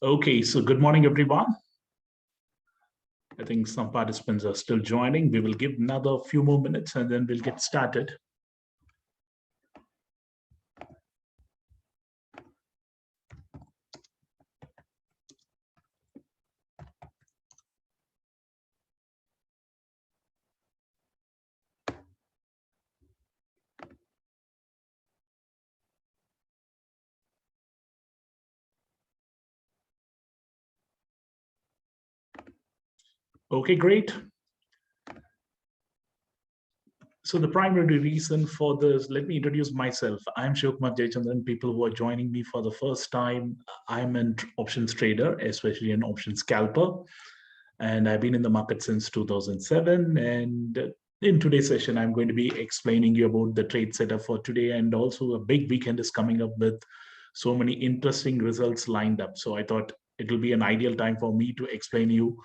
Okay, so good morning, everyone. I think some participants are still joining. We will give another few more minutes and then we'll get started. Okay, great. So the primary reason for this, let me introduce myself. I'm Sivakumar Jayachandran. People who are joining me for the first time, I'm an options trader, especially an options scalper. And I've been in the market since 2007. And in today's session, I'm going to be explaining you about the trade setup for today. And also a big weekend is coming up with so many interesting results lined up. So I thought it will be an ideal time for me to explain you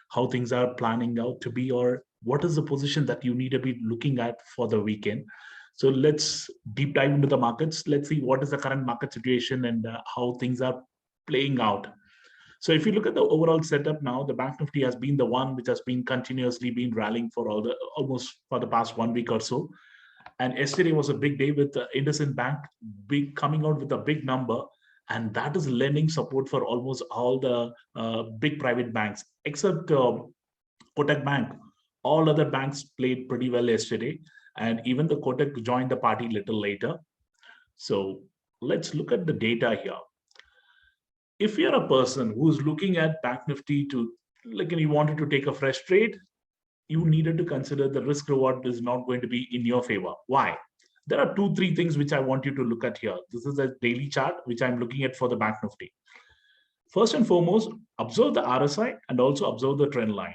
how things are planning out to be, or what is the position that you need to be looking at for the weekend. So let's deep dive into the markets. Let's see what is the current market situation and how things are playing out. So if you look at the overall setup now, the Bank Nifty has been the one which has been continuously been rallying for almost for the past 1 week or so. And yesterday was a big day with IndusInd Bank coming out with a big number, and that is lending support for almost all the big private banks except Kotak Bank. All other banks played pretty well yesterday, and even the Kotak joined the party a little later. So let's look at the data here. If you're a person who's looking at Bank Nifty to, like, and you wanted to take a fresh trade, you needed to consider the risk reward is not going to be in your favor. Why? There are 2-3 things which I want you to look at here. This is a daily chart which I'm looking at for the Bank Nifty. First and foremost, observe the RSI and also observe the trend line.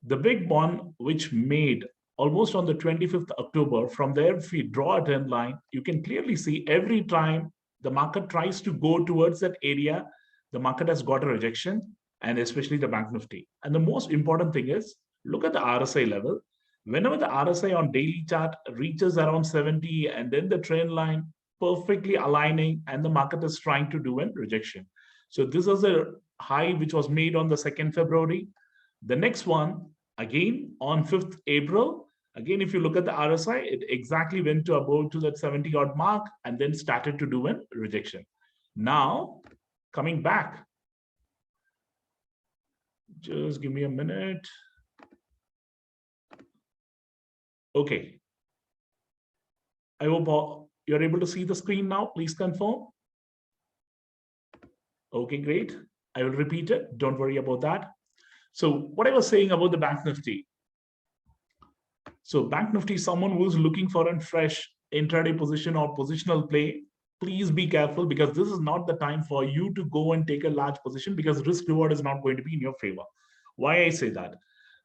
The big one which made almost on the 25th October, from there, if we draw a trend line, you can clearly see every time the market tries to go towards that area, the market has got a rejection, and especially the Bank Nifty. And the most important thing is, look at the RSI level. Whenever the RSI on daily chart reaches around 70 and then the trend line perfectly aligning and the market is trying to do a rejection. So this is a high which was made on the 2nd February. The next one, again on 5th April, again, if you look at the RSI, it exactly went to about to that 70 odd mark and then started to do a rejection. Now, coming back, just give me a minute. Okay. I hope you're able to see the screen now. Please confirm. Okay, great. I will repeat it. Don't worry about that. So what I was saying about the Bank Nifty. So Bank Nifty, someone who's looking for a fresh intraday position or positional play, please be careful, because this is not the time for you to go and take a large position, because risk reward is not going to be in your favor. Why I say that?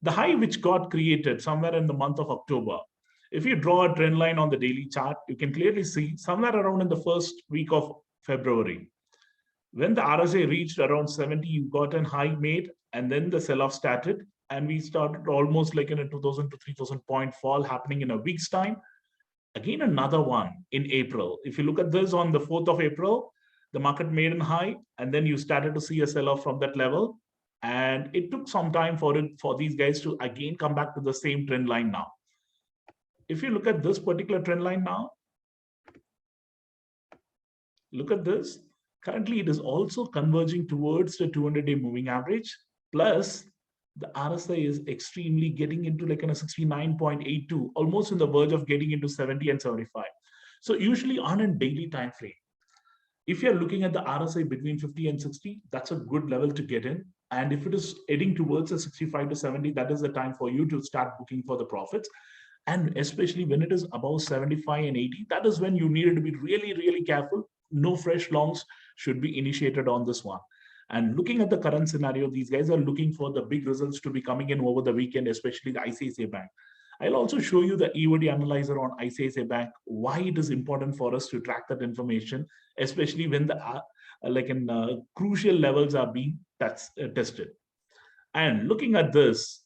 The high which got created somewhere in the month of October, if you draw a trend line on the daily chart, you can clearly see somewhere around in the first week of February, when the RSI reached around 70, you got a high made, and then the sell-off started, and we started almost like in a 2,000 to 3,000 point fall happening in a week's time. Again, another one in April. If you look at this on the 4th of April, the market made a high, and then you started to see a sell-off from that level. And it took some time for these guys to again come back to the same trend line now. If you look at this particular trend line now, look at this. Currently, it is also converging towards the 200-day moving average. Plus, the RSI is extremely getting into like a 69.82, almost on the verge of getting into 70 and 75. So usually on a daily time frame, if you're looking at the RSI between 50 and 60, that's a good level to get in. And if it is heading towards a 65 to 70, that is the time for you to start booking for the profits. And especially when it is above 75 and 80, that is when you needed to be really, really careful. No fresh longs should be initiated on this one. And looking at the current scenario, these guys are looking for the big results to be coming in over the weekend, especially the ICIC Bank. I'll also show you the EOD analyzer on ICICI Bank, why it is important for us to track that information, especially when the crucial levels are being tested. And look at this,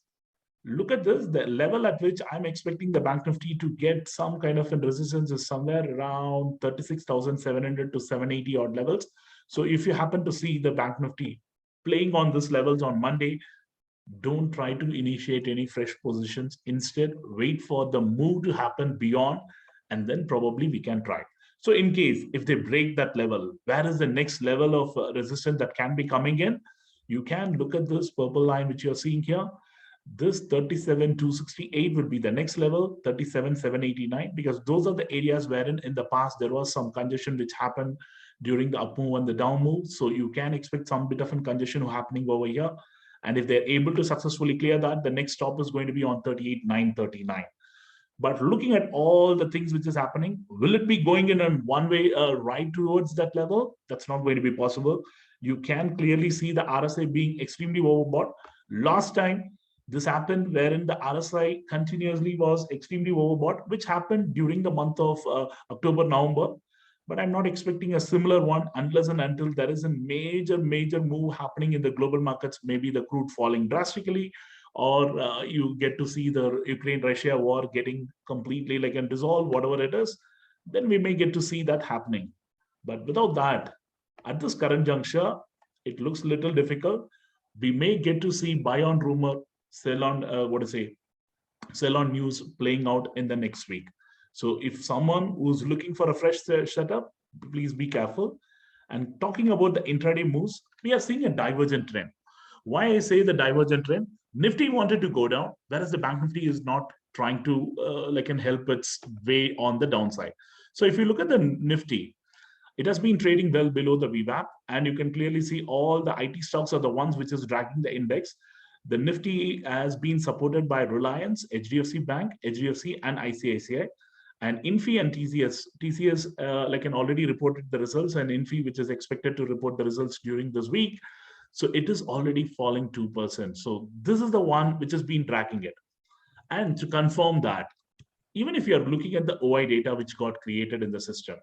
the level at which I'm expecting the Bank Nifty to get some kind of a resistance is somewhere around 36,700 to 780 odd levels. So if you happen to see the Bank Nifty playing on these levels on Monday, don't try to initiate any fresh positions. Instead, wait for the move to happen beyond, and then probably we can try. So in case if they break that level, where is the next level of resistance that can be coming in? You can look at this purple line which you're seeing here. This 37,268 would be the next level, 37,789, because those are the areas wherein in the past there was some congestion which happened during the up move and the down move. So you can expect some bit of a congestion happening over here. And if they're able to successfully clear that, the next stop is going to be on 38,939. But looking at all the things which is happening, will it be going in a one-way right towards that level? That's not going to be possible. You can clearly see the RSI being extremely overbought. Last time, this happened wherein the RSI continuously was extremely overbought, which happened during the month of October, November. But I'm not expecting a similar one unless and until there is a major move happening in the global markets, maybe the crude falling drastically, or you get to see the Ukraine-Russia war getting completely dissolved, whatever it is, then we may get to see that happening. But without that, at this current juncture, it looks a little difficult. We may get to see buy on rumor, sell on sell on news playing out in the next week. So if someone who's looking for a fresh setup, please be careful. And talking about the intraday moves, we are seeing a divergent trend. Why I say the divergent trend? Nifty wanted to go down, whereas the Bank Nifty is not trying to help its way on the downside. So if you look at the Nifty, it has been trading well below the VWAP, and you can clearly see all the IT stocks are the ones which is dragging the index. The Nifty has been supported by Reliance, HDFC Bank, HDFC, and ICICI. And Infi and TCS already reported the results, and Infi, which is expected to report the results during this week. So it is already falling 2%. So this is the one which has been tracking it. And to confirm that, even if you're looking at the OI data which got created in the system,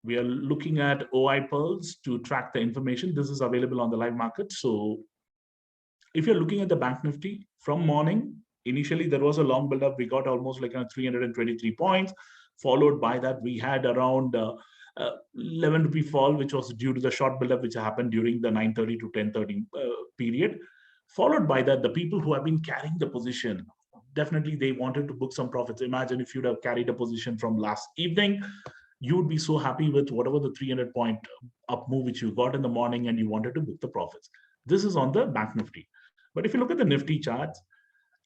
we are looking at OI pearls to track the information. This is available on the live market. So if you're looking at the Bank Nifty from morning, initially there was a long build-up. We got almost 323 points. Followed by that, we had around 11 rupee fall, which was due to the short build-up which happened during the 9:30 to 10:30 period. Followed by that, the people who have been carrying the position, definitely they wanted to book some profits. Imagine if you'd have carried a position from last evening, you would be so happy with whatever the 300-point up move which you got in the morning, and you wanted to book the profits. This is on the Bank Nifty. But if you look at the Nifty charts,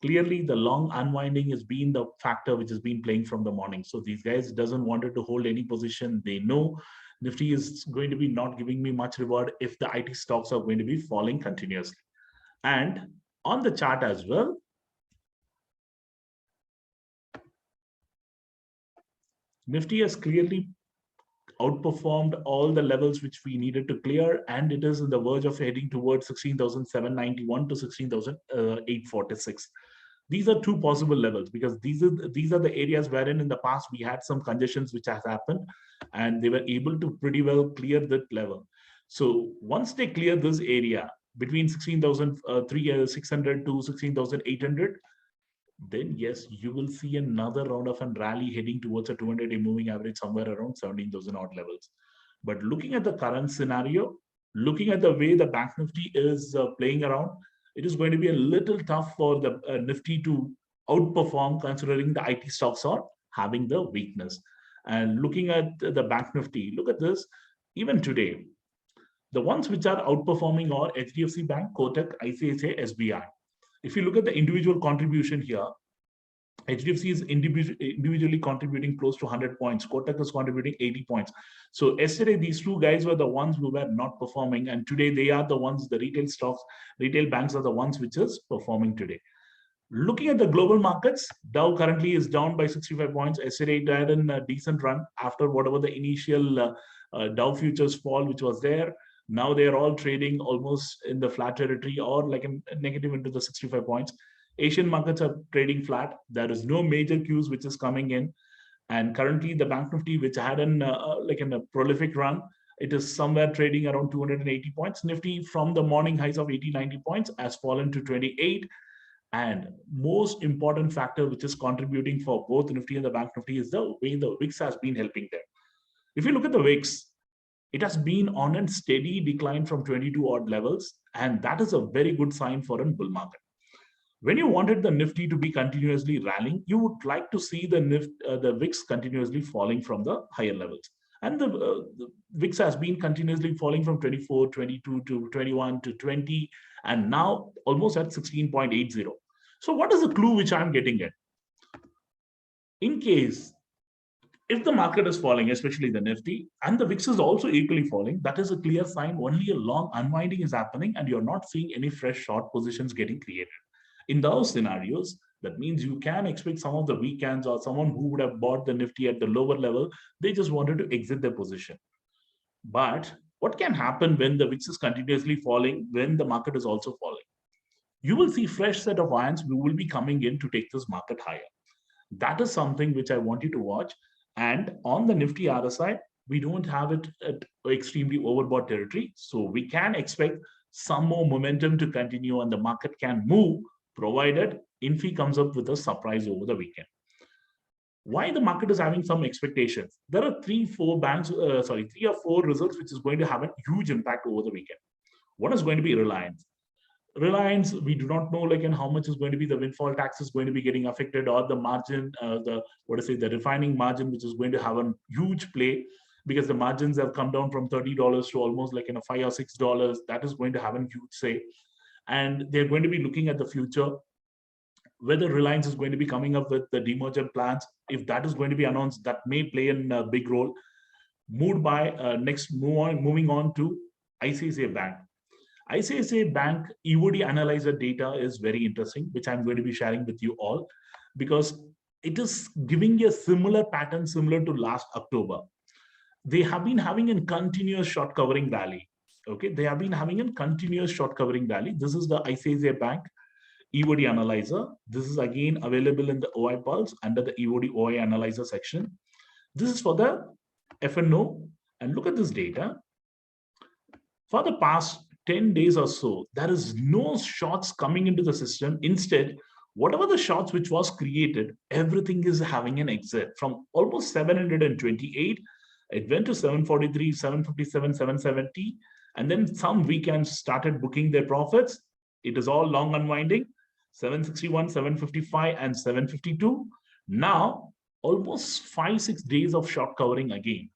clearly the long unwinding has been the factor which has been playing from the morning. So these guys doesn't wanted to hold any position. They know Nifty is going to be not giving me much reward if the IT stocks are going to be falling continuously. And on the chart as well, Nifty has clearly outperformed all the levels which we needed to clear, and it is on the verge of heading towards 16,791 to 16,846. These are two possible levels, because these are the areas wherein in the past we had some congestions which has happened, and they were able to pretty well clear that level. So once they clear this area between 16,600 to 16,800, then yes, you will see another round of a rally heading towards a 200-day moving average somewhere around 17,000 odd levels. But looking at the current scenario, looking at the way the Bank Nifty is playing around, it is going to be a little tough for the Nifty to outperform, considering the IT stocks are having the weakness. And looking at the Bank Nifty, look at this. Even today, the ones which are outperforming are HDFC Bank, Kotak, ICICI, SBI. If you look at the individual contribution here, HDFC is individually contributing close to 100 points. Kotak is contributing 80 points. So yesterday, these two guys were the ones who were not performing. And today, they are the ones, the retail stocks, retail banks are the ones which is performing today. Looking at the global markets, Dow currently is down by 65 points. Yesterday, it had a decent run after whatever the initial Dow futures fall, which was there. Now they are all trading almost in the flat territory or like a negative into the 65 points. Asian markets are trading flat. There is no major cues which is coming in. And currently the Bank Nifty, which had a prolific run, it is somewhere trading around 280 points. Nifty from the morning highs of 80, 90 points has fallen to 28. And most important factor which is contributing for both Nifty and the Bank Nifty is the way the VIX has been helping them. If you look at the VIX, it has been on a steady decline from 22 odd levels, and that is a very good sign for a bull market. When you wanted the Nifty to be continuously rallying, you would like to see the VIX continuously falling from the higher levels. And the VIX has been continuously falling from 24, 22 to 21 to 20, and now almost at 16.80. So what is the clue which I'm getting at? In case, if the market is falling, especially the Nifty, and the VIX is also equally falling, that is a clear sign only a long unwinding is happening and you're not seeing any fresh short positions getting created. In those scenarios, that means you can expect some of the weekends or someone who would have bought the Nifty at the lower level, they just wanted to exit their position. But what can happen when the VIX is continuously falling, when the market is also falling? You will see fresh set of irons who will be coming in to take this market higher. That is something which I want you to watch. And on the Nifty RSI, we don't have it at extremely overbought territory. So we can expect some more momentum to continue and the market can move, provided Infi comes up with a surprise over the weekend. Why the market is having some expectations? There are three or four results which is going to have a huge impact over the weekend. One is going to be Reliance. Reliance, we do not know how much is going to be the windfall tax is going to be getting affected, or the margin, the refining margin, which is going to have a huge play, because the margins have come down from $30 to almost $5 or $6. That is going to have a huge say. And they're going to be looking at the future, whether Reliance is going to be coming up with the demerger plans. If that is going to be announced, that may play a big role. Moving on to ICICI Bank. ICICI Bank EOD analyzer data is very interesting, which I'm going to be sharing with you all, because it is giving a similar pattern similar to last October. They have been having a continuous short covering rally. Okay, they have been having a continuous short covering rally. This is the ICICI Bank EOD analyzer. This is again available in the OI Pulse under the EOD OI analyzer section. This is for the FNO, and look at this data. For the past 10 days or so, there is no shorts coming into the system. Instead, whatever the shorts which was created, everything is having an exit from almost 728. It went to 743, 757, 770. And then some weekends started booking their profits. It is all long unwinding, 761, 755, and 752. Now, almost 5-6 days of short covering again.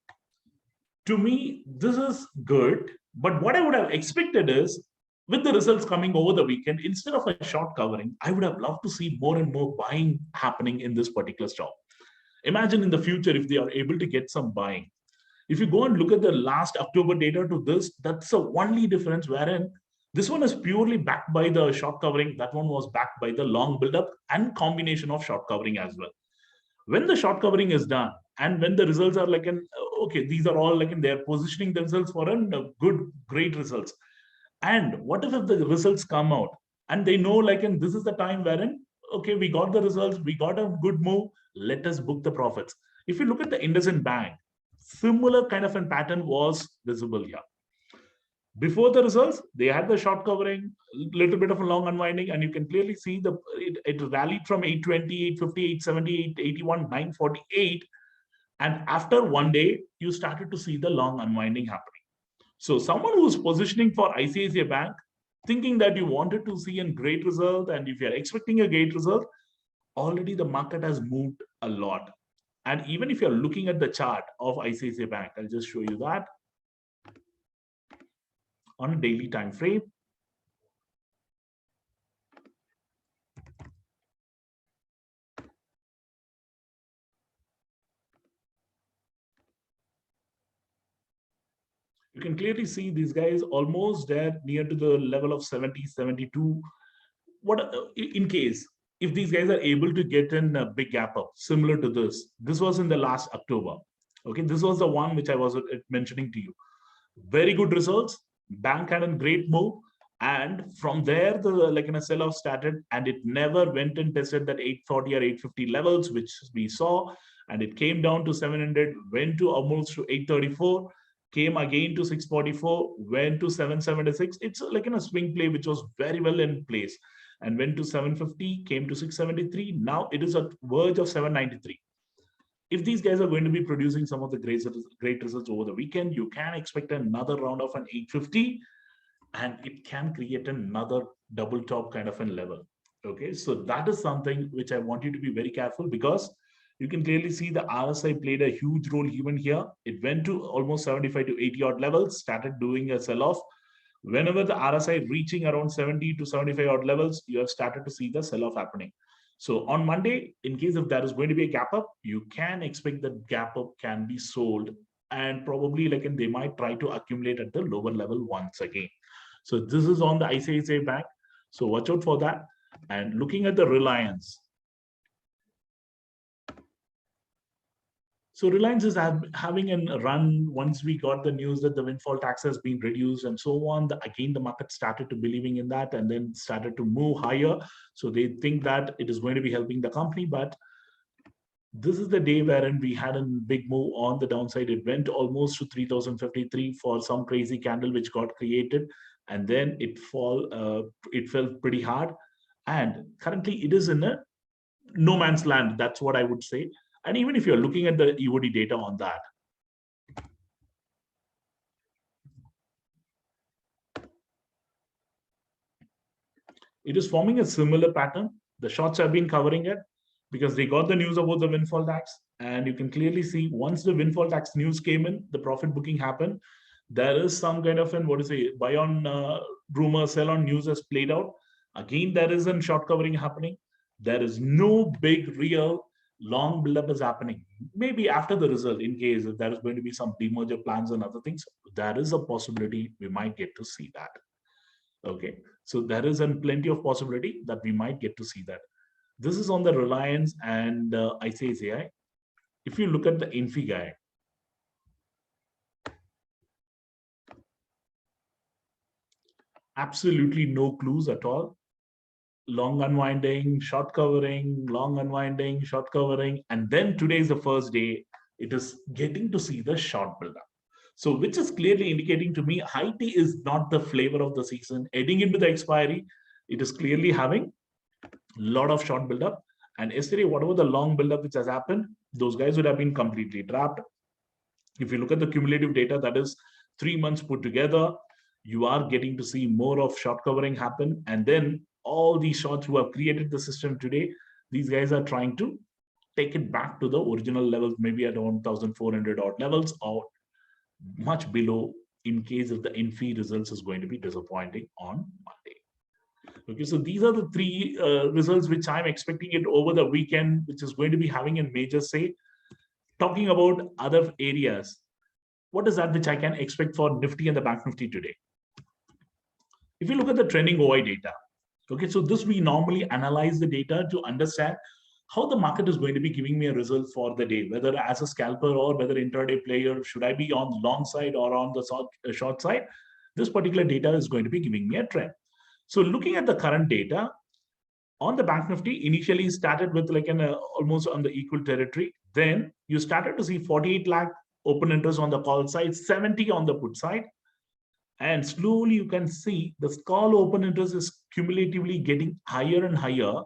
To me, this is good. But what I would have expected is, with the results coming over the weekend, instead of a short covering, I would have loved to see more and more buying happening in this particular stock. Imagine in the future if they are able to get some buying. If you go and look at the last October data to this, that's the only difference, wherein this one is purely backed by the short covering. That one was backed by the long buildup and combination of short covering as well. When the short covering is done, and when the results are okay, these are all they're positioning themselves for great results. And what if the results come out and they know this is the time wherein, okay, we got the results, we got a good move, let us book the profits. If you look at the IndusInd Bank, similar kind of a pattern was visible here. Before the results, they had the short covering, little bit of a long unwinding, and you can clearly see it rallied from 820, 850, 870, 881, 948. And after one day, you started to see the long unwinding happening. So someone who's positioning for ICICI Bank, thinking that you wanted to see a great result, and if you're expecting a great result, already the market has moved a lot. And even if you're looking at the chart of ICICI Bank, I'll just show you that on a daily time frame. You can clearly see these guys almost there near to the level of 70, 72. What in case if these guys are able to get in a big gap up similar to this was in the last October. Okay, this was the one which I was mentioning to you. Very good results. Bank had a great move. And from there, the sell-off started, and it never went and tested that 840 or 850 levels, which we saw, and it came down to 700, went to almost to 834, came again to 644, went to 776. It's like in a swing play, which was very well in place, and went to 750, came to 673. Now it is at verge of 793. If these guys are going to be producing some of the great results over the weekend, you can expect another round of an 850, and it can create another double top kind of a level. Okay, so that is something which I want you to be very careful, because you can clearly see the RSI played a huge role even here. It went to almost 75 to 80 odd levels, started doing a sell-off. Whenever the RSI reaching around 70 to 75 odd levels, you have started to see the sell-off happening. So on Monday, in case if there is going to be a gap up, you can expect that gap up can be sold, and probably they might try to accumulate at the lower level once again. So this is on the ICICI Bank. So watch out for that. And looking at the Reliance. So Reliance is having a run once we got the news that the windfall tax has been reduced and so on. Again, the market started to believing in that and then started to move higher. So they think that it is going to be helping the company. But this is the day wherein we had a big move on the downside. It went almost to 3053 for some crazy candle which got created, and then it fell pretty hard. And currently it is in a no man's land. That's what I would say. And even if you're looking at the EOD data on that, it is forming a similar pattern. The shorts have been covering it because they got the news about the windfall tax. And you can clearly see once the windfall tax news came in, the profit booking happened. There is some kind of buy on rumor, sell on news has played out. Again, there is a short covering happening. There is no big real long buildup is happening. Maybe after the result, in case if there is going to be some demerger plans and other things, there is a possibility we might get to see that. Okay, so there is plenty of possibility that we might get to see that. This is on the Reliance and ICICI. If you look at the Infi guy, absolutely no clues at all. Long unwinding, short covering, long unwinding, short covering. And then today is the first day it is getting to see the short buildup. So which is clearly indicating to me high tea is not the flavor of the season. Heading into the expiry, it is clearly having a lot of short buildup. And yesterday, whatever the long buildup which has happened, those guys would have been completely trapped. If you look at the cumulative data, that is 3 months put together, you are getting to see more of short covering happen. And then all these shorts who have created the system today, these guys are trying to take it back to the original levels, maybe at 1,400 odd levels or much below, in case if the Infi results is going to be disappointing on Monday. Okay, so these are the three results which I'm expecting it over the weekend, which is going to be having a major say. Talking about other areas, what is that which I can expect for Nifty and the Bank Nifty today? If you look at the trending OI data, okay, so this we normally analyze the data to understand how the market is going to be giving me a result for the day, whether as a scalper or whether intraday player, should I be on the long side or on the short side? This particular data is going to be giving me a trend. So looking at the current data, on the Bank Nifty, initially started with almost on the equal territory. Then you started to see 48 lakh open interest on the call side, 70 on the put side. And slowly you can see the call open interest is cumulatively getting higher and higher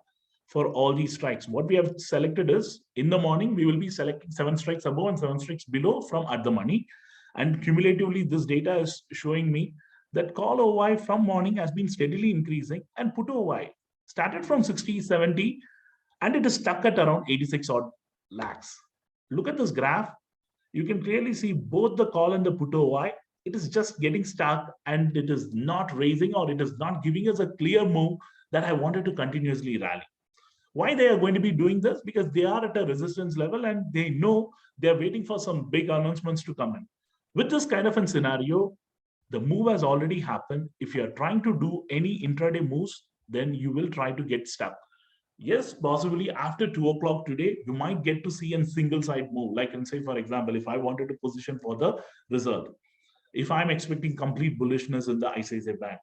for all these strikes. What we have selected is, in the morning, we will be selecting 7 strikes above and 7 strikes below from at the money. And cumulatively, this data is showing me that call OI from morning has been steadily increasing, and put OI started from 60, 70, and it is stuck at around 86 odd lakhs. Look at this graph. You can clearly see both the call and the put OI. It is just getting stuck, and it is not raising, or it is not giving us a clear move that I wanted to continuously rally. Why they are going to be doing this? Because they are at a resistance level and they know they're waiting for some big announcements to come in. With this kind of a scenario, the move has already happened. If you're trying to do any intraday moves, then you will try to get stuck. Yes, possibly after 2 o'clock today, you might get to see a single side move. Like, and say, for example, if I wanted to position for the result, if I'm expecting complete bullishness in the ICICI Bank,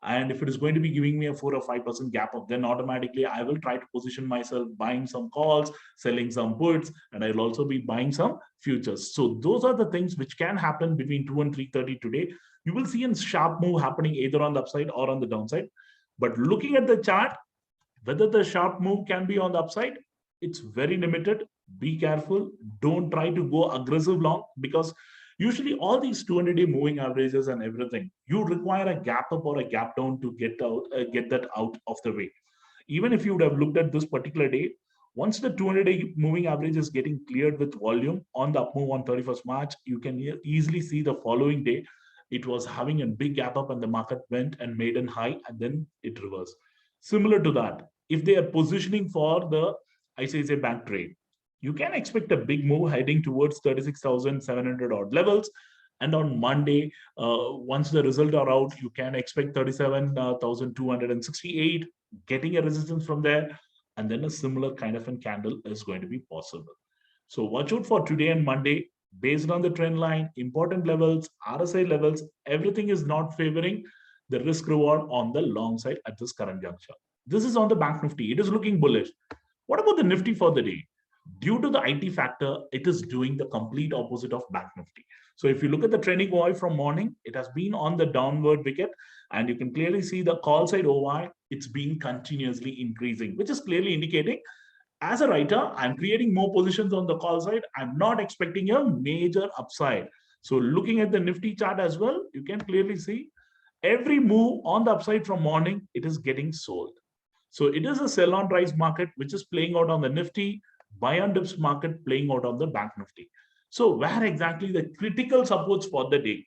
And if it is going to be giving me a 4 or 5% gap up, then automatically I will try to position myself buying some calls, selling some puts, and I'll also be buying some futures. So those are the things which can happen between 2 and 3:30 today. You will see a sharp move happening either on the upside or on the downside. But looking at the chart, whether the sharp move can be on the upside, it's very limited. Be careful. Don't try to go aggressive long, because usually all these 200-day moving averages and everything, you require a gap up or a gap down to get that out of the way. Even if you would have looked at this particular day, once the 200-day moving average is getting cleared with volume on the up move on 31st March, you can easily see the following day, it was having a big gap up and the market went and made an high and then it reversed. Similar to that, if they are positioning for the ICICI Bank trade, you can expect a big move heading towards 36,700 odd levels. And on Monday, once the results are out, you can expect 37,268, getting a resistance from there. And then a similar kind of a candle is going to be possible. So watch out for today and Monday. Based on the trend line, important levels, RSI levels, everything is not favoring the risk reward on the long side at this current juncture. This is on the Bank Nifty. It is looking bullish. What about the Nifty for the day? Due to the IT factor, it is doing the complete opposite of Bank Nifty. So if you look at the trending OI from morning, it has been on the downward wicket, and you can clearly see the call side OI, it's been continuously increasing, which is clearly indicating, as a writer, I'm creating more positions on the call side. I'm not expecting a major upside. So looking at the Nifty chart as well, you can clearly see every move on the upside from morning, it is getting sold. So it is a sell on rise market, which is playing out on the Nifty, buy on dips market playing out on the Bank Nifty. So where exactly the critical supports for the day?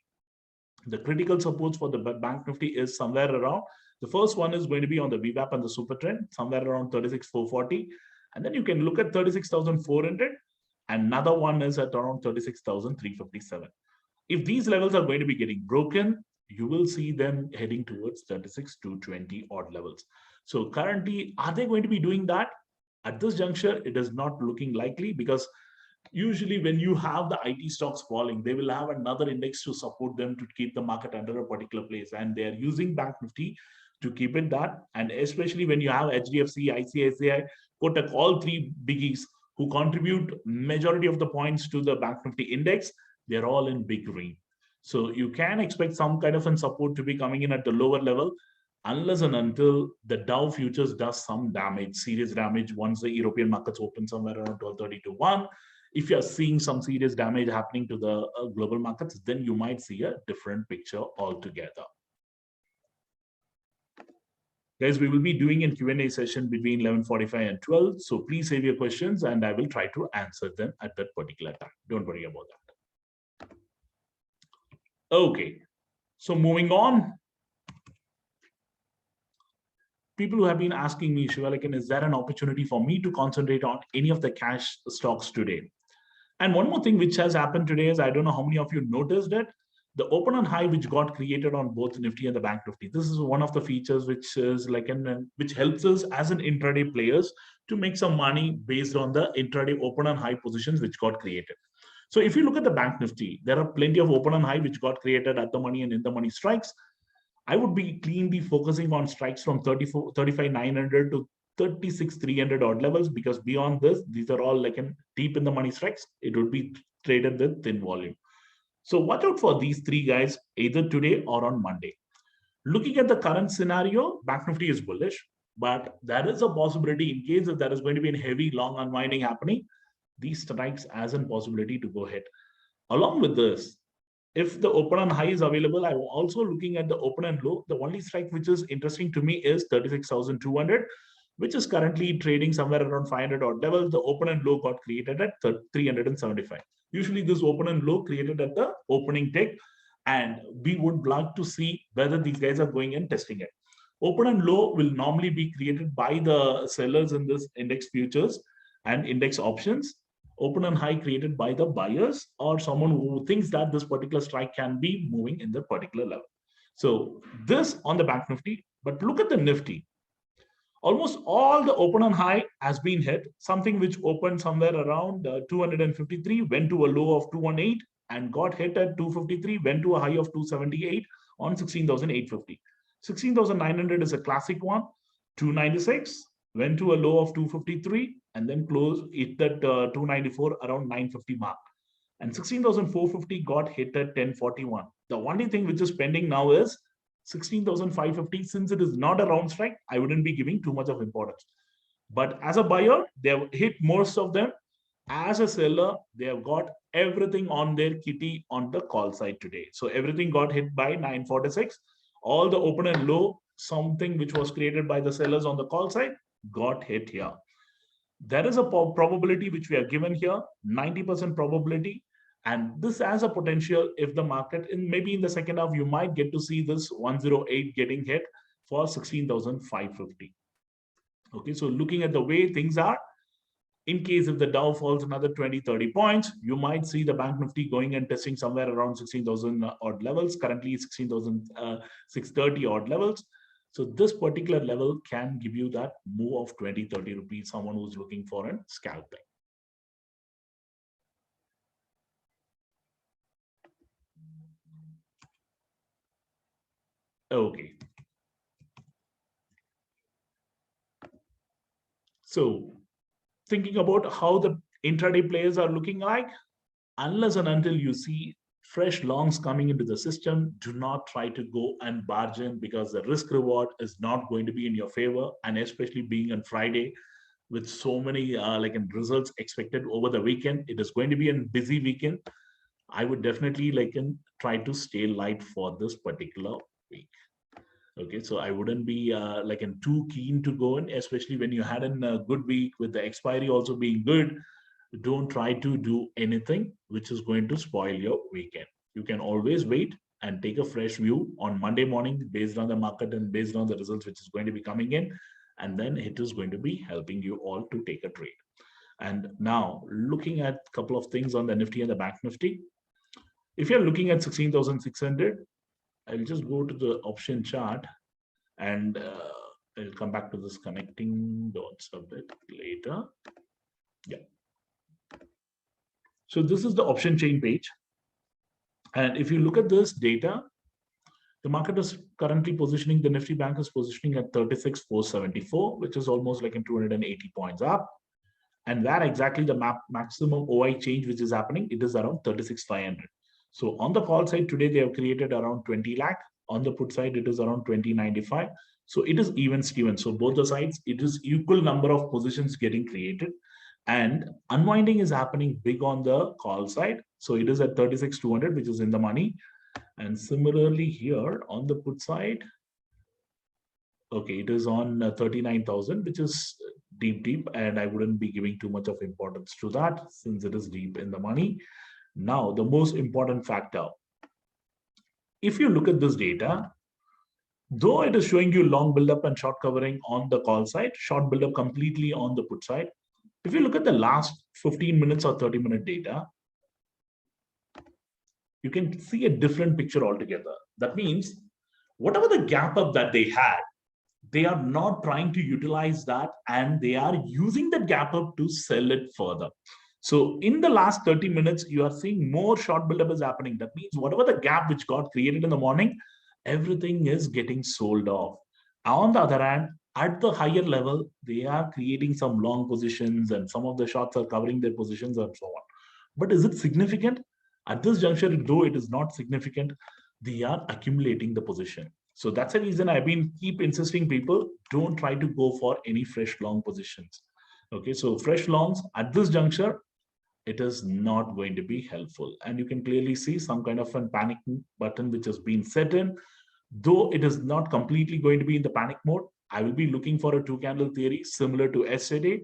The critical supports for the Bank Nifty is somewhere around, the first one is going to be on the VWAP and the super trend, somewhere around 36,440. And then you can look at 36,400. Another one is at around 36,357. If these levels are going to be getting broken, you will see them heading towards 36,220 odd levels. So currently, are they going to be doing that? At this juncture, it is not looking likely, because usually when you have the IT stocks falling, they will have another index to support them to keep the market under a particular place. And they are using Bank Nifty to keep it that. And especially when you have HDFC, ICICI, Kotak, all three biggies who contribute majority of the points to the Bank Nifty index, they're all in big green. So you can expect some kind of a support to be coming in at the lower level, unless and until the Dow futures does some damage, serious damage, once the European markets open somewhere around 12:30 to 1. If you're seeing some serious damage happening to the global markets, then you might see a different picture altogether. Guys, we will be doing a Q&A session between 11:45 and 12. So please save your questions and I will try to answer them at that particular time. Don't worry about that. Okay, so moving on. People who have been asking me, Shivalakan, is there an opportunity for me to concentrate on any of the cash stocks today? And one more thing which has happened today is, I don't know how many of you noticed it, the open and high which got created on both Nifty and the Bank Nifty. This is one of the features which is like which helps us as an intraday players to make some money based on the intraday open and high positions which got created. So if you look at the Bank Nifty, there are plenty of open and high which got created at the money and in the money strikes. I would be cleanly focusing on strikes from 35,900 to 36,300 odd levels, because beyond this, these are all like deep in the money strikes. It would be traded with thin volume. So watch out for these three guys either today or on Monday. Looking at the current scenario, Bank Nifty is bullish, but there is a possibility in case that there is going to be a heavy long unwinding happening, these strikes as a possibility to go ahead. Along with this, if the open and high is available, I'm also looking at the open and low. The only strike which is interesting to me is 36,200, which is currently trading somewhere around 500 odd levels. The open and low got created at 375. Usually this open and low created at the opening tick, and we would like to see whether these guys are going and testing it. Open and low will normally be created by the sellers in this index futures and index options. Open and high created by the buyers or someone who thinks that this particular strike can be moving in the particular level. So this on the Bank Nifty, but look at the Nifty. Almost all the open and high has been hit, something which opened somewhere around 253, went to a low of 218 and got hit at 253, went to a high of 278 on 16,850. 16,900 is a classic one. 296 went to a low of 253 and then closed it at 294 around 950 mark. And 16,450 got hit at 1041. The only thing which is pending now is 16,550. Since it is not a round strike, I wouldn't be giving too much of importance. But as a buyer, they have hit most of them. As a seller, they have got everything on their kitty on the call side today. So everything got hit by 946. All the open and low, something which was created by the sellers on the call side, got hit here. There is a probability which we are given here, 90% probability. And this has a potential if the market, maybe in the second half, you might get to see this 108 getting hit for 16,550. Okay, so looking at the way things are, in case if the Dow falls another 20, 30 points, you might see the Bank Nifty going and testing somewhere around 16,000 odd levels, currently 16,630 odd levels. So this particular level can give you that move of 20, 30 rupees, someone who's looking for a scalping. Okay. So thinking about how the intraday players are looking like, unless and until you see fresh longs coming into the system, do not try to go and barge in, because the risk reward is not going to be in your favor. And especially being on Friday with so many results expected over the weekend, it is going to be a busy weekend. I would definitely try to stay light for this particular week. Okay, so I wouldn't be too keen to go in, especially when you had a good week with the expiry also being good. Don't try to do anything which is going to spoil your weekend. You can always wait and take a fresh view on Monday morning based on the market and based on the results which is going to be coming in. And then it is going to be helping you all to take a trade. And now looking at a couple of things on the Nifty and the Bank Nifty. If you're looking at 16,600, I'll just go to the option chart and I'll come back to this connecting dots a bit later. Yeah. So this is the option chain page. And if you look at this data, the market is currently positioning, the Nifty Bank is positioning at 36,474, which is almost like in 280 points up. And where exactly the maximum OI change which is happening, it is around 36,500. So on the call side today, they have created around 20 lakh. On the put side, it is around 2095. So it is even Steven. So both the sides, it is equal number of positions getting created. And unwinding is happening big on the call side. So it is at 36,200, which is in the money. And similarly here on the put side, okay, it is on 39,000, which is deep. And I wouldn't be giving too much of importance to that since it is deep in the money. Now, the most important factor, if you look at this data, though it is showing you long buildup and short covering on the call side, short buildup completely on the put side. If you look at the last 15 minutes or 30-minute data, you can see a different picture altogether. That means whatever the gap up that they had, they are not trying to utilize that and they are using that gap up to sell it further. So in the last 30 minutes, you are seeing more short buildup is happening. That means whatever the gap which got created in the morning, everything is getting sold off. On the other hand, at the higher level, they are creating some long positions and some of the shorts are covering their positions and so on. But is it significant? At this juncture, though it is not significant, they are accumulating the position. So that's the reason I've been keep insisting people, don't try to go for any fresh long positions. Okay, so fresh longs at this juncture, it is not going to be helpful. And you can clearly see some kind of a panic button which has been set in. Though it is not completely going to be in the panic mode, I will be looking for a two-candle theory similar to yesterday.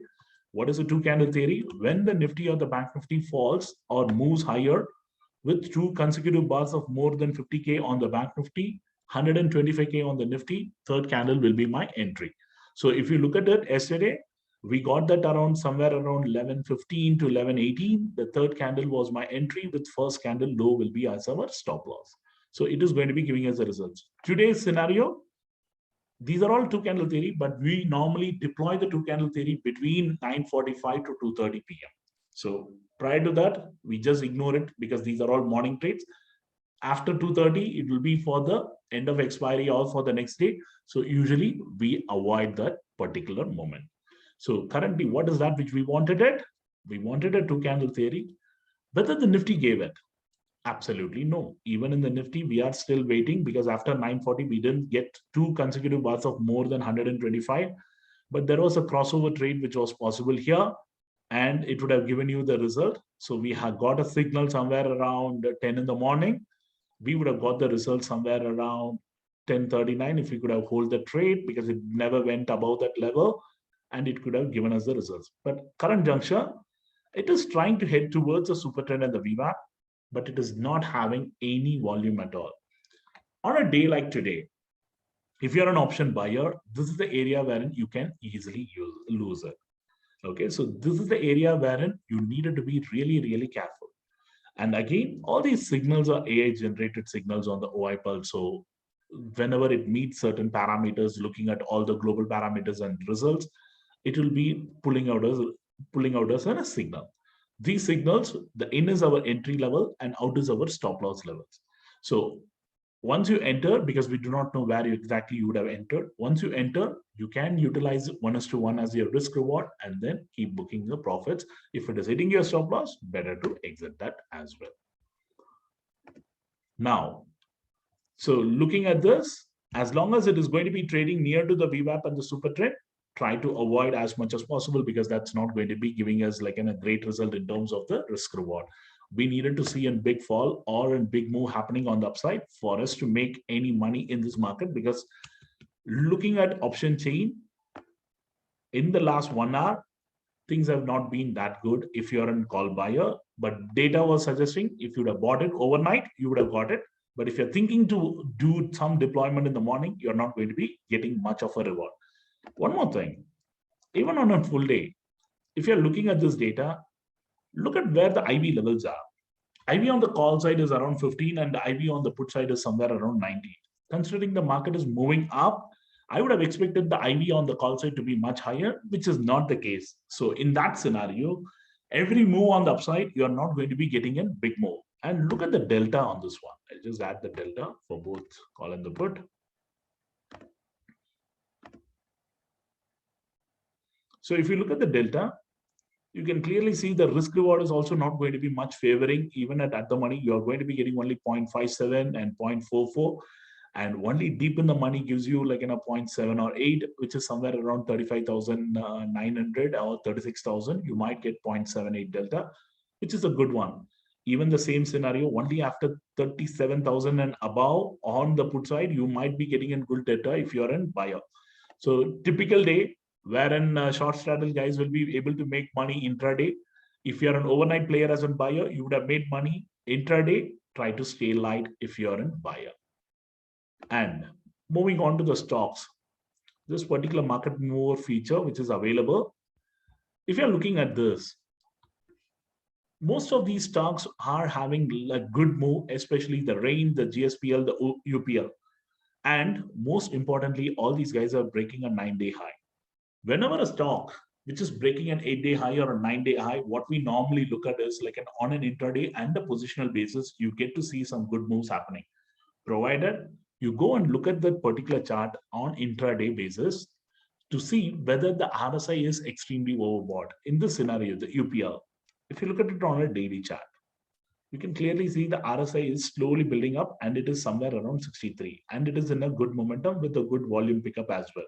What is a two-candle theory? When the Nifty or the Bank Nifty falls or moves higher with two consecutive bars of more than 50K on the Bank Nifty, 125K on the Nifty, third candle will be my entry. So if you look at it yesterday, we got that around somewhere around 11:15 to 11:18. The third candle was my entry with first candle low will be as our stop loss. So it is going to be giving us the results. Today's scenario, these are all two candle theory, but we normally deploy the two candle theory between 9:45 to 2:30 p.m. So prior to that, we just ignore it because these are all morning trades. After 2:30, it will be for the end of expiry or for the next day. So usually we avoid that particular moment. So currently, what is that which we wanted it? We wanted a two candle theory. Whether the Nifty gave it? Absolutely no. Even in the Nifty, we are still waiting because after 9:40, we didn't get two consecutive bars of more than 125. But there was a crossover trade which was possible here, and it would have given you the result. So we have got a signal somewhere around 10 in the morning. We would have got the result somewhere around 10:39 if we could have hold the trade, because it never went above that level, and it could have given us the results. But current juncture, it is trying to head towards a super trend and the VWAP, but it is not having any volume at all. On a day like today, if you're an option buyer, this is the area wherein you can easily lose it. Okay, so this is the area wherein you needed to be really, really careful. And again, all these signals are AI generated signals on the OI pulse. So whenever it meets certain parameters, looking at all the global parameters and results, it will be pulling out as a signal. These signals, the in is our entry level and out is our stop loss levels. So once you enter, because we do not know where exactly you would have entered, once you enter, you can utilize 1:1 as your risk reward and then keep booking the profits. If it is hitting your stop loss, better to exit that as well. Now, so looking at this, as long as it is going to be trading near to the VWAP and the super trend, try to avoid as much as possible, because that's not going to be giving us like a great result in terms of the risk reward. We needed to see a big fall or a big move happening on the upside for us to make any money in this market, because looking at option chain in the last 1 hour, things have not been that good if you're a call buyer. But data was suggesting if you'd have bought it overnight, you would have got it. But if you're thinking to do some deployment in the morning, you're not going to be getting much of a reward. One more thing, even on a full day, if you're looking at this data, look at where the IV levels are. IV on the call side is around 15 and the IV on the put side is somewhere around 90. Considering the market is moving up, I would have expected the IV on the call side to be much higher, which is not the case. So in that scenario, every move on the upside, you're not going to be getting a big move. And look at the delta on this one. I'll just add the delta for both call and the put. So if you look at the delta, you can clearly see the risk reward is also not going to be much favoring. Even at the money, you're going to be getting only 0.57 and 0.44. And only deep in the money gives you like in a 0.7 or 8, which is somewhere around 35,900 or 36,000. You might get 0.78 delta, which is a good one. Even the same scenario, only after 37,000 and above on the put side, you might be getting a good delta if you're a buyer. So typical day, wherein short strategy guys will be able to make money intraday. If you're an overnight player as a buyer, you would have made money intraday. Try to stay light if you're a buyer. And moving on to the stocks, this particular market mover feature which is available, if you're looking at this, most of these stocks are having a good move, especially the RAIN, the GSPL, the UPL. And most importantly, all these guys are breaking a 9-day high. Whenever a stock which is breaking an 8-day high or a 9-day high, what we normally look at is like on an intraday and a positional basis, you get to see some good moves happening. Provided you go and look at that particular chart on intraday basis to see whether the RSI is extremely overbought. In this scenario, the UPL, if you look at it on a daily chart, you can clearly see the RSI is slowly building up and it is somewhere around 63. And it is in a good momentum with a good volume pickup as well.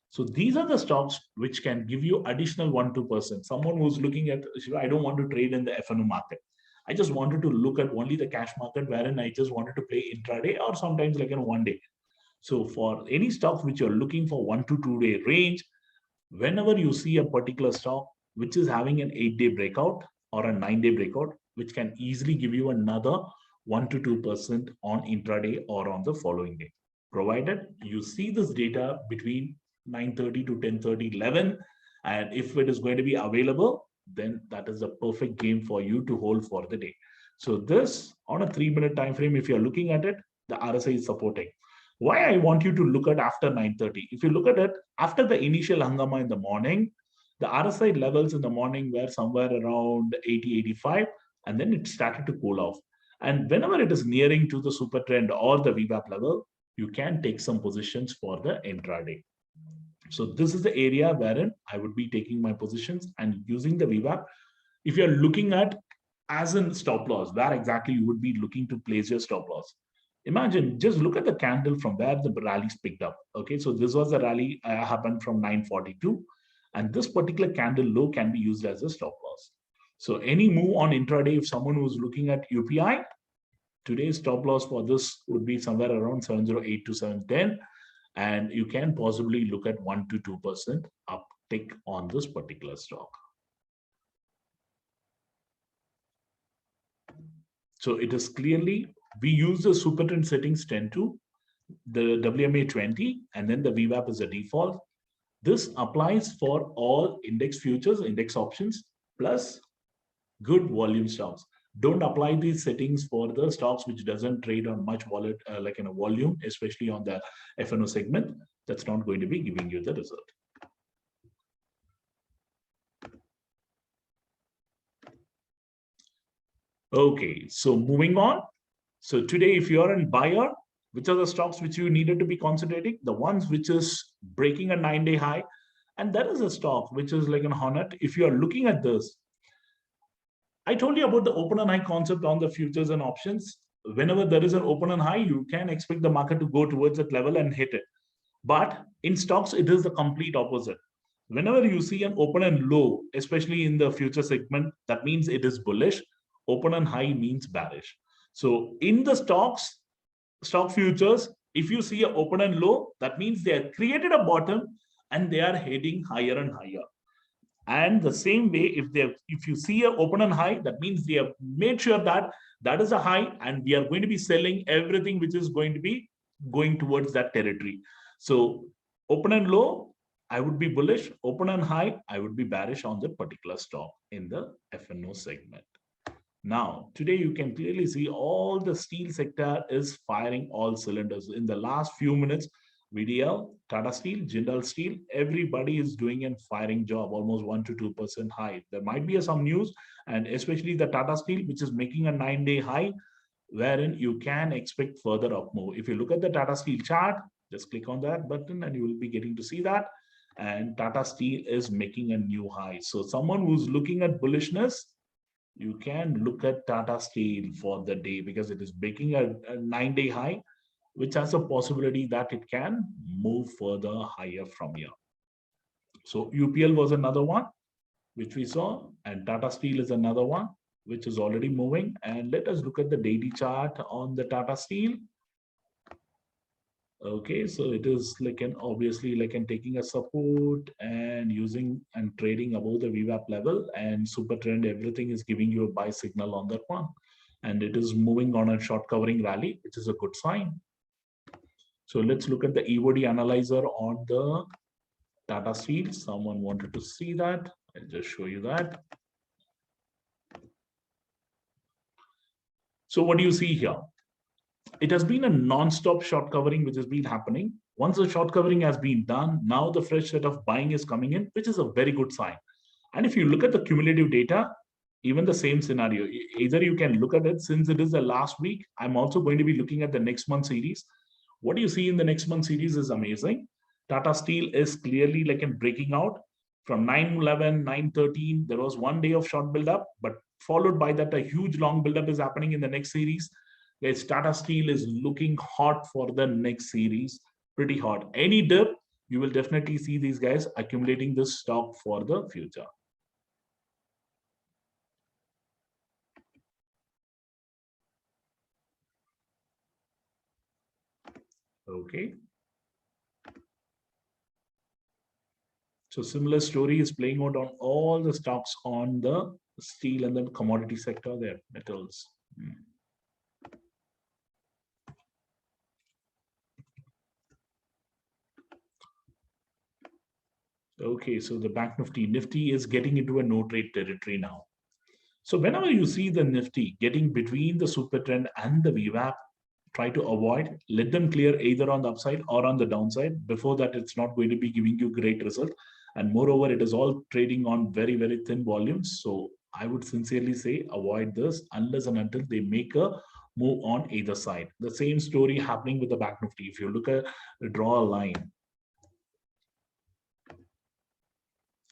So these are the stocks which can give you additional 1-2%. Someone who's looking at, I don't want to trade in the FNO market. I just wanted to look at only the cash market, wherein I just wanted to play intraday or sometimes like in 1 day. So for any stocks which you're looking for 1 to 2 day range, whenever you see a particular stock which is having an 8-day breakout or a 9-day breakout, which can easily give you another 1 to 2% on intraday or on the following day, provided you see this data between 9:30 to 10:30, 11, and if it is going to be available, then that is a perfect game for you to hold for the day. So this on a 3-minute time frame, if you're looking at it, the RSI is supporting. Why I want you to look at after 9:30? If you look at it after the initial hangama in the morning, the RSI levels in the morning were somewhere around 80, 85, and then it started to cool off. And whenever it is nearing to the super trend or the VWAP level, you can take some positions for the intraday. So this is the area wherein I would be taking my positions and using the VWAP. If you're looking at as in stop loss, where exactly you would be looking to place your stop loss. Imagine, just look at the candle from where the rallies picked up. Okay, so this was the rally happened from 942, and this particular candle low can be used as a stop loss. So any move on intraday, if someone was looking at UPI, today's stop loss for this would be somewhere around 708 to 710, and you can possibly look at 1 to 2% uptick on this particular stock. So it is clearly, we use the super trend settings 10 to the WMA 20, and then the VWAP is a default. This applies for all index futures, index options, plus good volume stocks. Don't apply these settings for the stocks which doesn't trade on much like in a volume, especially on the FNO segment. That's not going to be giving you the result. Okay, so moving on. So today, if you're a buyer, which are the stocks which you needed to be concentrating? The ones which is breaking a 9-day high. And that is a stock which is like an Hornet. If you are looking at this, I told you about the open and high concept on the futures and options. Whenever there is an open and high, you can expect the market to go towards that level and hit it. But in stocks, it is the complete opposite. Whenever you see an open and low, especially in the future segment, that means it is bullish. Open and high means bearish. So in the stocks, stock futures, if you see an open and low, that means they have created a bottom and they are heading higher and higher. And the same way, if you see an open and high, that means they have made sure that that is a high, and we are going to be selling everything which is going to be going towards that territory. So open and low, I would be bullish. Open and high, I would be bearish on the particular stock in the FNO segment. Now, today you can clearly see all the steel sector is firing all cylinders. In the last few minutes, VDL, Tata Steel, Jindal Steel, everybody is doing a firing job, almost 1 to 2% high. There might be some news, and especially the Tata Steel, which is making a 9-day high, wherein you can expect further up move. If you look at the Tata Steel chart, just click on that button and you will be getting to see that. And Tata Steel is making a new high. So someone who's looking at bullishness, you can look at Tata Steel for the day because it is breaking a 9-day high, which has a possibility that it can move further higher from here. So UPL was another one which we saw, and Tata Steel is another one which is already moving. And let us look at the daily chart on the Tata Steel. Okay, so it is like an obviously like an taking a support and using and trading above the VWAP level, and super trend, everything is giving you a buy signal on that one. And it is moving on a short covering rally, which is a good sign. So let's look at the EOD analyzer on the Tata Steel. Someone wanted to see that. I'll just show you that. So what do you see here? It has been a non-stop short covering which has been happening. Once the short covering has been done, now the fresh set of buying is coming in, which is a very good sign. And if you look at the cumulative data, even the same scenario, either you can look at it since it is the last week. I'm also going to be looking at the next month series. What you see in the next month series is amazing. Tata Steel is clearly like in breaking out from 911, 913. There was 1 day of short buildup, but followed by that, a huge long buildup is happening in the next series. Guys, Tata Steel is looking hot for the next series, pretty hot. Any dip, you will definitely see these guys accumulating this stock for the future. Okay. So similar story is playing out on all the stocks on the steel and then commodity sector there, metals. Okay, so the Bank Nifty is getting into a no trade territory now. So whenever you see the Nifty getting between the super trend and the VWAP, try to avoid, let them clear either on the upside or on the downside. Before that, it's not going to be giving you great result. And moreover, it is all trading on very, very thin volumes. So I would sincerely say avoid this unless and until they make a move on either side. The same story happening with the Bank Nifty. If you look at draw a line,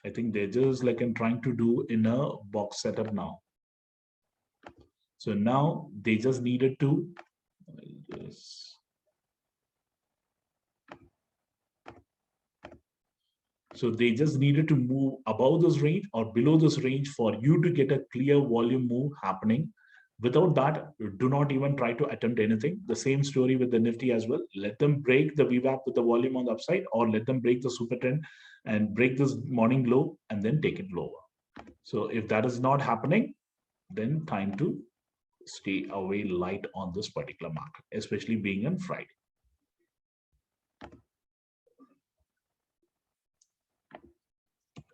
I think they're just like I'm trying to do in a box setup now. So now they just needed to so they just needed to move above this range or below this range for you to get a clear volume move happening. Without that, do not even try to attempt anything. The same story with the Nifty as well. Let them break the VWAP with the volume on the upside, or let them break the super trend and break this morning low and then take it lower. So if that is not happening, then time to stay away light on this particular market, especially being on Friday.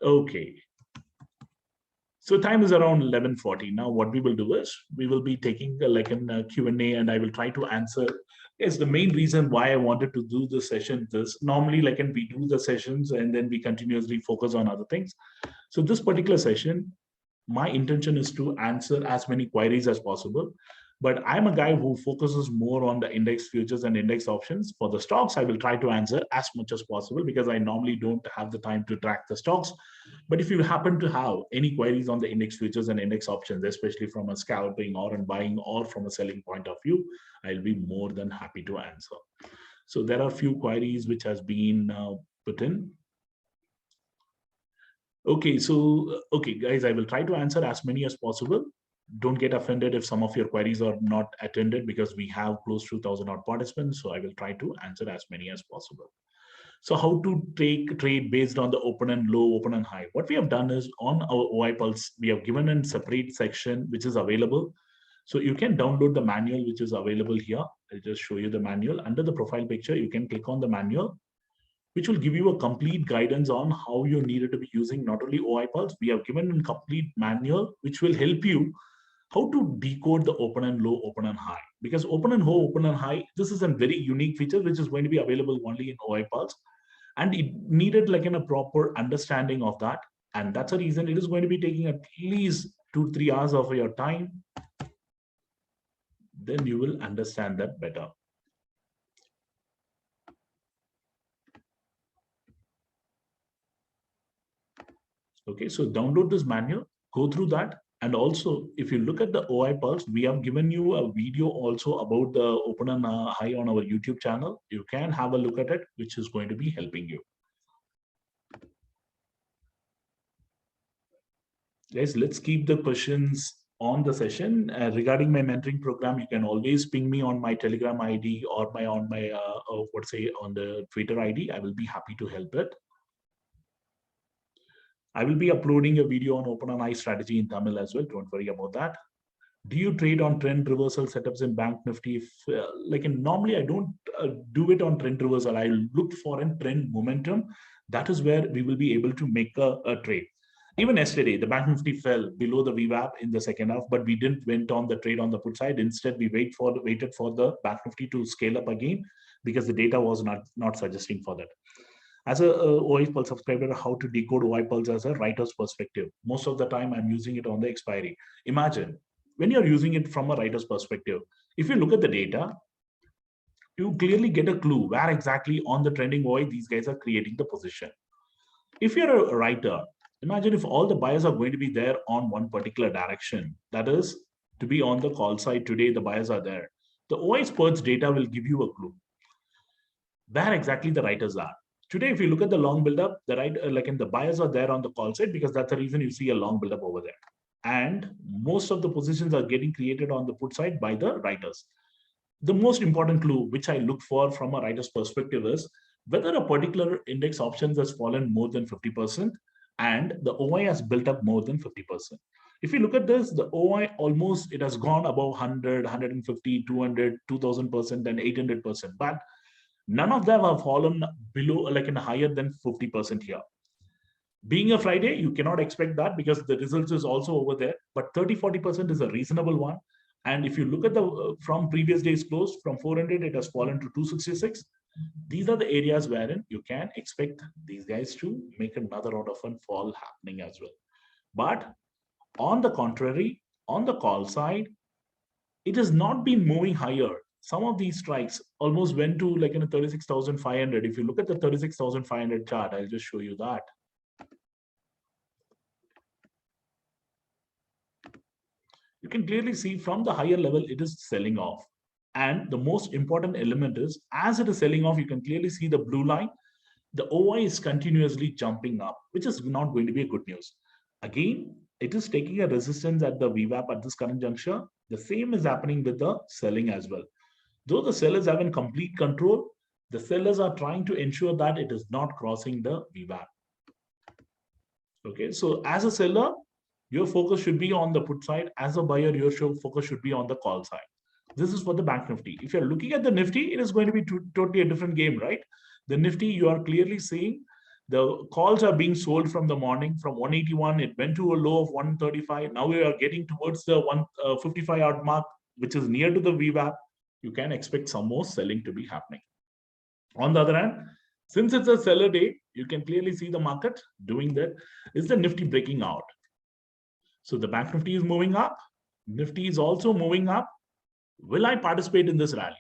Okay. So time is around 11:40. Now what we will do is we will be taking like a Q&A, and I will try to answer. Yes, the main reason why I wanted to do the session is normally like we do the sessions and then we continuously focus on other things. So this particular session, my intention is to answer as many queries as possible. But I'm a guy who focuses more on the index futures and index options. For the stocks, I will try to answer as much as possible because I normally don't have the time to track the stocks. But if you happen to have any queries on the index futures and index options, especially from a scalping or a buying or from a selling point of view, I'll be more than happy to answer. So there are a few queries which has been put in. Okay, so, okay, guys, I will try to answer as many as possible. Don't get offended if some of your queries are not attended because we have close to 1,000 odd participants. So I will try to answer as many as possible. So how to take trade based on the open and low, open and high. What we have done is on our OI Pulse, we have given a separate section which is available. So you can download the manual which is available here. I'll just show you the manual. Under the profile picture, you can click on the manual, which will give you a complete guidance on how you needed to be using not only OI Pulse. We have given a complete manual which will help you how to decode the open and low, open and high. Because open and low, open and high, this is a very unique feature which is going to be available only in OI Pulse. And it needed like a proper understanding of that. And that's a reason it is going to be taking at least 2-3 hours of your time. Then you will understand that better. Okay, so download this manual, go through that. And also, if you look at the OI Pulse, we have given you a video also about the open and high on our YouTube channel. You can have a look at it, which is going to be helping you. Guys, let's keep the questions on the session. Regarding my mentoring program, you can always ping me on my Telegram ID or on the Twitter ID. I will be happy to help it. I will be uploading a video on open and high strategy in Tamil as well. Don't worry about that. Do you trade on trend reversal setups in Bank Nifty? Normally I don't do it on trend reversal. I look for a trend momentum. That is where we will be able to make a trade. Even yesterday, the Bank Nifty fell below the VWAP in the second half, but we didn't went on the trade on the put side. Instead, we waited for the Bank Nifty to scale up again because the data was not suggesting for that. As a OI Pulse subscriber, how to decode OI Pulse as a writer's perspective. Most of the time, I'm using it on the expiry. Imagine when you're using it from a writer's perspective, if you look at the data, you clearly get a clue where exactly on the trending OI these guys are creating the position. If you're a writer, imagine if all the buyers are going to be there on one particular direction, that is to be on the call side today, the buyers are there. The OI Spurts data will give you a clue where exactly the writers are. Today, if you look at the long buildup, the buyers are there on the call side because that's the reason you see a long buildup over there. And most of the positions are getting created on the put side by the writers. The most important clue which I look for from a writer's perspective is whether a particular index options has fallen more than 50% and the OI has built up more than 50%. If you look at this, the OI almost, it has gone above 100, 150, 200, 2000% and 800%. But none of them have fallen below, higher than 50% here. Being a Friday, you cannot expect that because the results is also over there. But 30-40% is a reasonable one. And if you look at the from previous days close, from 400, it has fallen to 266. These are the areas wherein you can expect these guys to make another order of a fall happening as well. But On the contrary, on the call side, it has not been moving higher. Some of these strikes almost went to like in a 36,500. If you look at the 36,500 chart, I'll just show you that. You can clearly see from the higher level, it is selling off. And the most important element is, as it is selling off, you can clearly see the blue line. The OI is continuously jumping up, which is not going to be a good news. Again, it is taking a resistance at the VWAP at this current juncture. The same is happening with the selling as well. Though the sellers have in complete control, the sellers are trying to ensure that it is not crossing the VWAP. Okay, so as a seller, your focus should be on the put side. As a buyer, your focus should be on the call side. This is for the Bank Nifty. If you're looking at the Nifty, it is going to be totally a different game, right? The Nifty, you are clearly seeing the calls are being sold from the morning from 181. It went to a low of 135. Now we are getting towards the 155 odd mark, which is near to the VWAP. You can expect some more selling to be happening. On the other hand, since it's a seller day, you can clearly see the market doing that. Is the Nifty breaking out? So the Bank Nifty is moving up. Nifty is also moving up. Will I participate in this rally?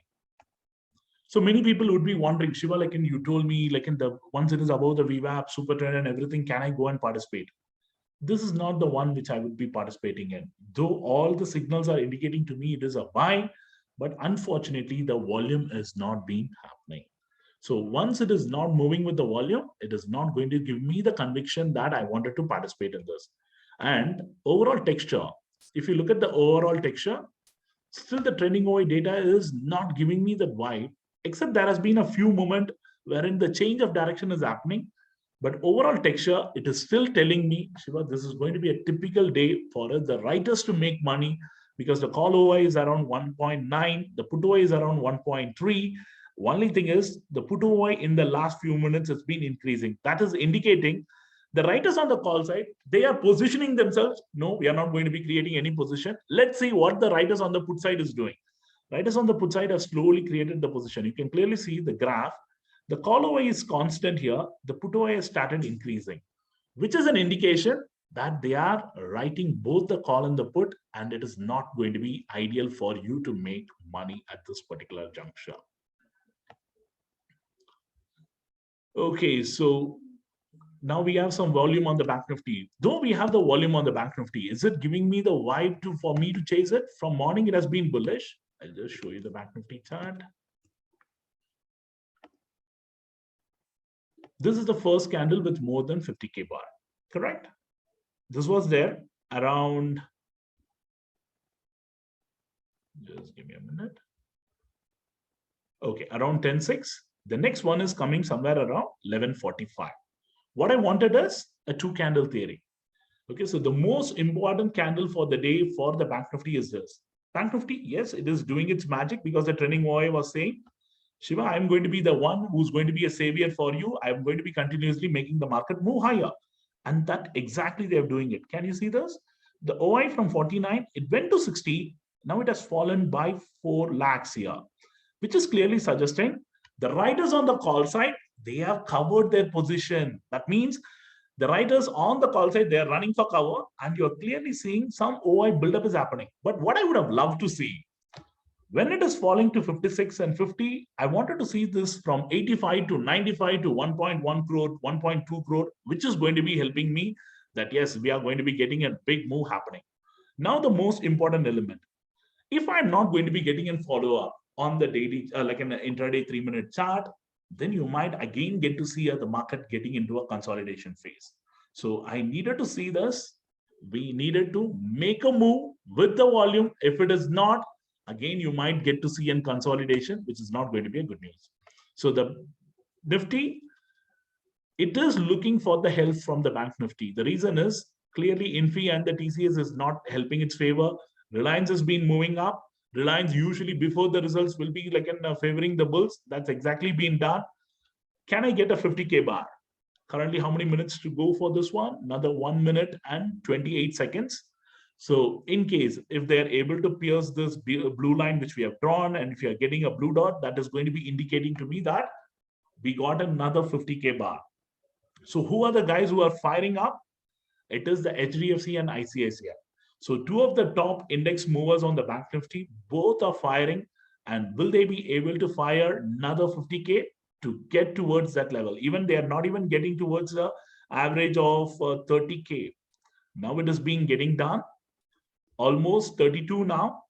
So many people would be wondering, Shiva, like you told me, like in the once it is above the VWAP, super trend and everything, can I go and participate? This is not the one which I would be participating in. Though all the signals are indicating to me it is a buy, but unfortunately the volume is not being happening. So once it is not moving with the volume, it is not going to give me the conviction that I wanted to participate in this. And overall texture, if you look at the overall texture, still the trending OI data is not giving me that vibe, except there has been a few moments wherein the change of direction is happening. But overall texture, it is still telling me, Shiva, this is going to be a typical day for the writers to make money, because the call OI is around 1.9, the put OI is around 1.3. Only thing is, the put OI in the last few minutes has been increasing. That is indicating the writers on the call side, they are positioning themselves. No, we are not going to be creating any position. Let's see what the writers on the put side is doing. Writers on the put side have slowly created the position. You can clearly see the graph. The call OI is constant here. The put OI has started increasing, which is an indication that they are writing both the call and the put, and it is not going to be ideal for you to make money at this particular juncture. Okay, so now we have some volume on the Bank Nifty. Though we have the volume on the Bank Nifty, is it giving me the vibe for me to chase it? From morning, it has been bullish. I'll just show you the Bank Nifty chart. This is the first candle with more than 50K bar, correct? This was there around, just give me a minute. Okay, around 10.6. The next one is coming somewhere around 11.45. What I wanted is a two candle theory. Okay, so the most important candle for the day for the Bank Nifty is this. Bank Nifty, yes, it is doing its magic, because the trending OI was saying, Shiva, I'm going to be the one who's going to be a savior for you. I'm going to be continuously making the market move higher. And that exactly they're doing it. Can you see this? The OI from 49, it went to 60. Now it has fallen by 4 lakhs here, which is clearly suggesting the writers on the call side, they have covered their position. That means the writers on the call side, they are running for cover, and you're clearly seeing some OI buildup is happening. But what I would have loved to see, when it is falling to 56 and 50, I wanted to see this from 85 to 95 to 1.1 crore, 1.2 crore, which is going to be helping me that, yes, we are going to be getting a big move happening. Now, the most important element, if I'm not going to be getting a follow-up on the daily, like an intraday 3-minute chart, then you might again get to see the market getting into a consolidation phase. So I needed to see this. We needed to make a move with the volume. If it is not, again, you might get to see a consolidation, which is not going to be a good news. So the Nifty, it is looking for the help from the Bank Nifty. The reason is clearly Infi and the TCS is not helping its favor. Reliance has been moving up. Reliance usually before the results will be like in favoring the bulls. That's exactly been done. Can I get a 50K bar? Currently, how many minutes to go for this one? Another 1 minute and 28 seconds. So in case if they are able to pierce this blue line which we have drawn, and if you are getting a blue dot, that is going to be indicating to me that we got another 50K bar. So who are the guys who are firing up? It is the HDFC and ICICI. So two of the top index movers on the Bank Nifty, both are firing. And will they be able to fire another 50K to get towards that level? Even they are not even getting towards the average of 30K. Now it is being getting done. Almost 32 now.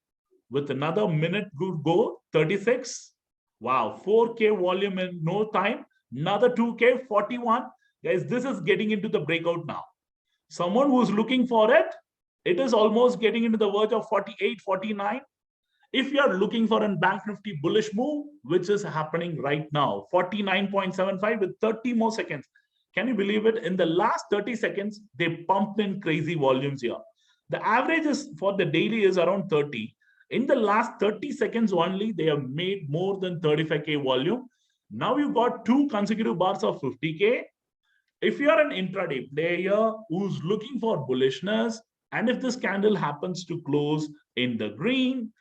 With another minute to go, 36. Wow, 4K volume in no time. Another 2K, 41. Guys, this is getting into the breakout now. Someone who's looking for it, it is almost getting into the verge of 48, 49. If you are looking for a Bank Nifty bullish move, which is happening right now, 49.75 with 30 more seconds. Can you believe it? In the last 30 seconds, they pumped in crazy volumes here. The average is for the daily is around 30. In the last 30 seconds only, they have made more than 35K volume. Now you've got two consecutive bars of 50K. If you're an intraday player who's looking for bullishness, and if this candle happens to close in the green,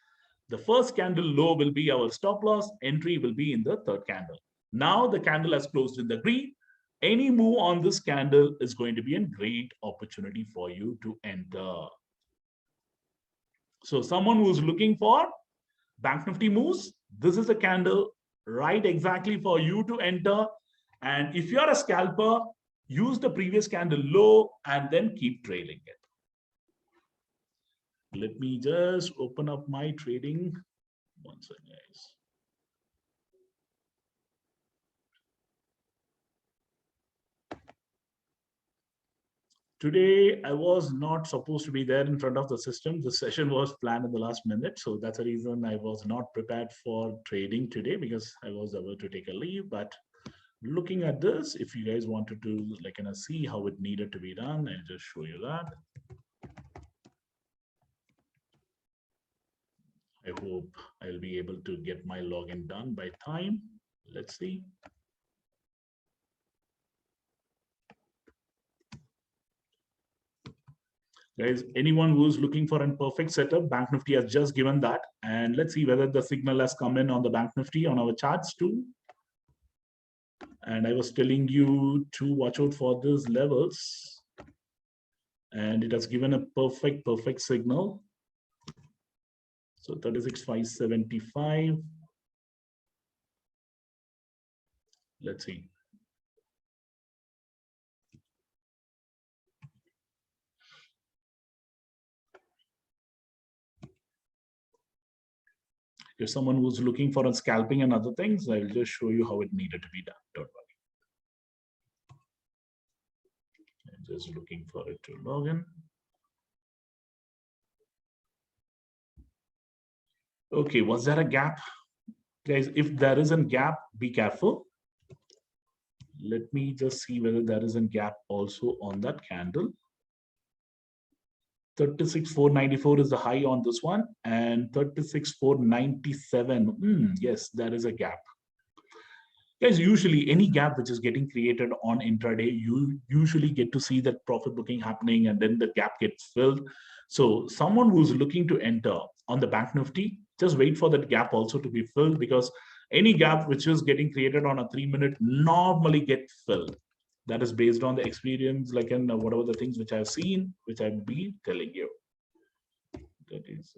the first candle low will be our stop loss. Entry will be in the third candle. Now the candle has closed in the green. Any move on this candle is going to be a great opportunity for you to enter. So someone who's looking for Bank Nifty moves, this is a candle right exactly for you to enter. And if you're a scalper, use the previous candle low and then keep trailing it. Let me just open up my trading. One second, guys. Today, I was not supposed to be there in front of the system. The session was planned in the last minute. So that's the reason I was not prepared for trading today because I was about to take a leave. But looking at this, if you guys wanted to see how it needed to be done, I'll just show you that. I hope I'll be able to get my login done by time. Let's see. Guys, anyone who's looking for a perfect setup, Bank Nifty has just given that. And let's see whether the signal has come in on the Bank Nifty on our charts too. And I was telling you to watch out for these levels. And it has given a perfect signal. So 36,575. Let's see. If someone was looking for a scalping and other things, I'll just show you how it needed to be done. Don't worry. I'm just looking for it to log in. Okay, was there a gap? Guys, if there is a gap, be careful. Let me just see whether there is a gap also on that candle. 36,494 is the high on this one, and 36,497. Yes, there is a gap. Guys, usually any gap which is getting created on intraday, you usually get to see that profit booking happening and then the gap gets filled. So someone who's looking to enter on the Bank Nifty, just wait for that gap also to be filled, because any gap which is getting created on a 3-minute normally get filled. That is based on the experience, like in whatever the things which I've seen, which I'll be telling you. That is.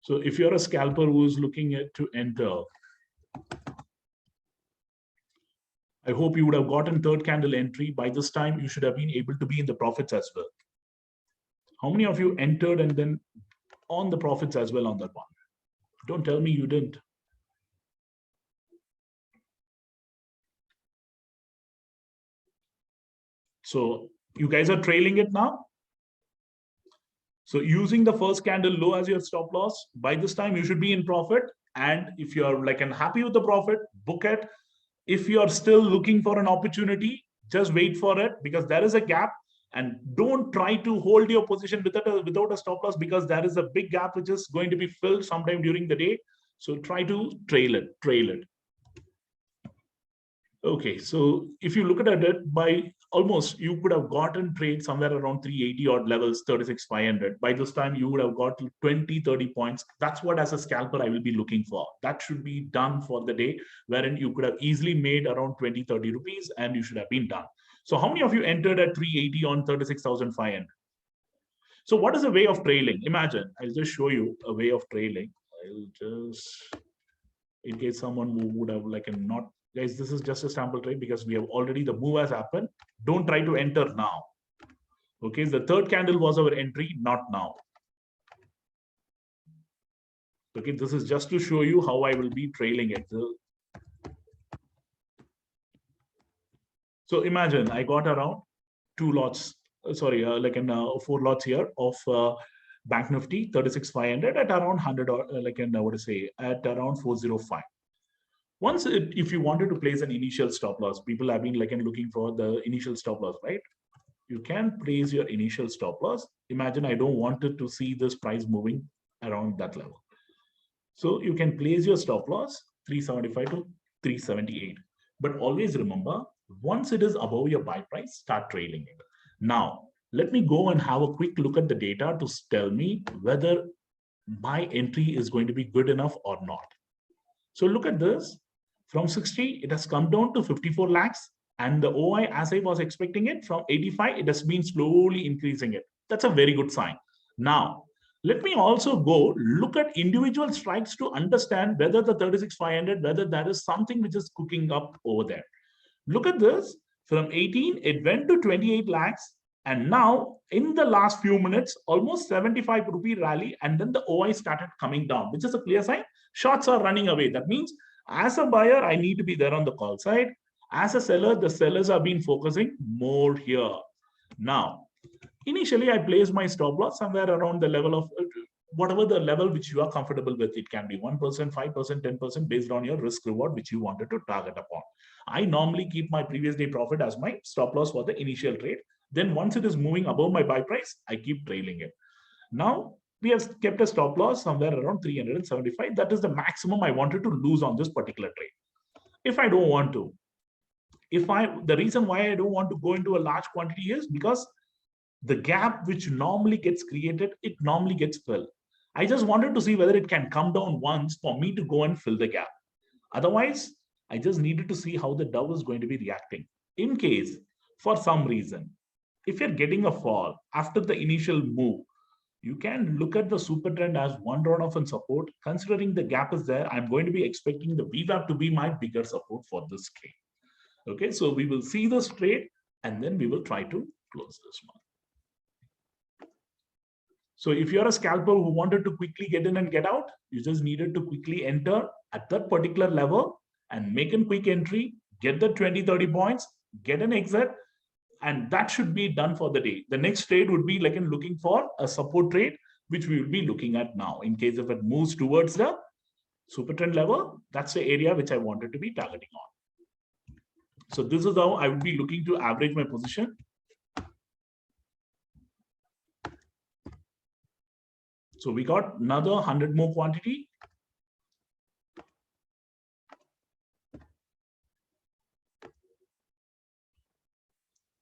So if you're a scalper who's looking to enter, I hope you would have gotten third candle entry. By this time, you should have been able to be in the profits as well. How many of you entered and then on the profits as well on that one? Don't tell me you didn't. So you guys are trailing it now. So using the first candle low as your stop loss, by this time you should be in profit. And if you're happy with the profit, book it. If you're still looking for an opportunity, just wait for it, because there is a gap. And don't try to hold your position without a stop loss, because there is a big gap which is going to be filled sometime during the day. So try to trail it. Okay, so if you look at it by almost, you could have gotten trade somewhere around 380 odd levels, 36,500. By this time, you would have got 20, 30 points. That's what as a scalper I will be looking for. That should be done for the day, wherein you could have easily made around 20, 30 rupees and you should have been done. So how many of you entered at 380 on 36,500? So what is a way of trailing? Imagine, I'll just show you a way of trailing. I'll just, in case someone who would have like a not, guys, this is just a sample trade because we have already, the move has happened. Don't try to enter now. Okay, the third candle was our entry, not now. Okay, this is just to show you how I will be trailing it. So imagine I got around 2 lots, four lots here of Bank Nifty 36,500 at around 100 or what to say, at around 405. Once if you wanted to place an initial stop loss, people have been looking for the initial stop loss, right? You can place your initial stop loss. Imagine I don't want to see this price moving around that level. So you can place your stop loss 375 to 378. But always remember, once it is above your buy price, start trailing it. Now, let me go and have a quick look at the data to tell me whether my entry is going to be good enough or not. So look at this. From 60, it has come down to 54 lakhs. And the OI, as I was expecting it, from 85, it has been slowly increasing it. That's a very good sign. Now, let me also go look at individual strikes to understand whether the 36,500, whether there is something which is cooking up over there. Look at this. From 18, it went to 28 lakhs. And now, in the last few minutes, almost 75 rupee rally, and then the OI started coming down, which is a clear sign. Shots are running away. That means, as a buyer, I need to be there on the call side. As a seller, the sellers have been focusing more here. Now, initially, I placed my stop loss somewhere around the level of whatever the level which you are comfortable with. It can be 1%, 5%, 10% based on your risk reward, which you wanted to target upon. I normally keep my previous day profit as my stop loss for the initial trade. Then once it is moving above my buy price, I keep trailing it. Now, we have kept a stop loss somewhere around 375. That is the maximum I wanted to lose on this particular trade. If I don't want to, the reason why I don't want to go into a large quantity is because the gap which normally gets created, it normally gets filled. I just wanted to see whether it can come down once for me to go and fill the gap. Otherwise, I just needed to see how the Dow is going to be reacting. In case, for some reason, if you're getting a fall after the initial move, you can look at the super trend as one rod of support. Considering the gap is there, I'm going to be expecting the VWAP to be my bigger support for this trade. Okay, so we will see this trade and then we will try to close this one. So if you're a scalper who wanted to quickly get in and get out, you just needed to quickly enter at that particular level and make a quick entry, get the 20, 30 points, get an exit, and that should be done for the day. The next trade would be looking for a support trade, which we will be looking at now. In case if it moves towards the super trend level, that's the area which I wanted to be targeting on. So this is how I would be looking to average my position. So we got another 100 more quantity.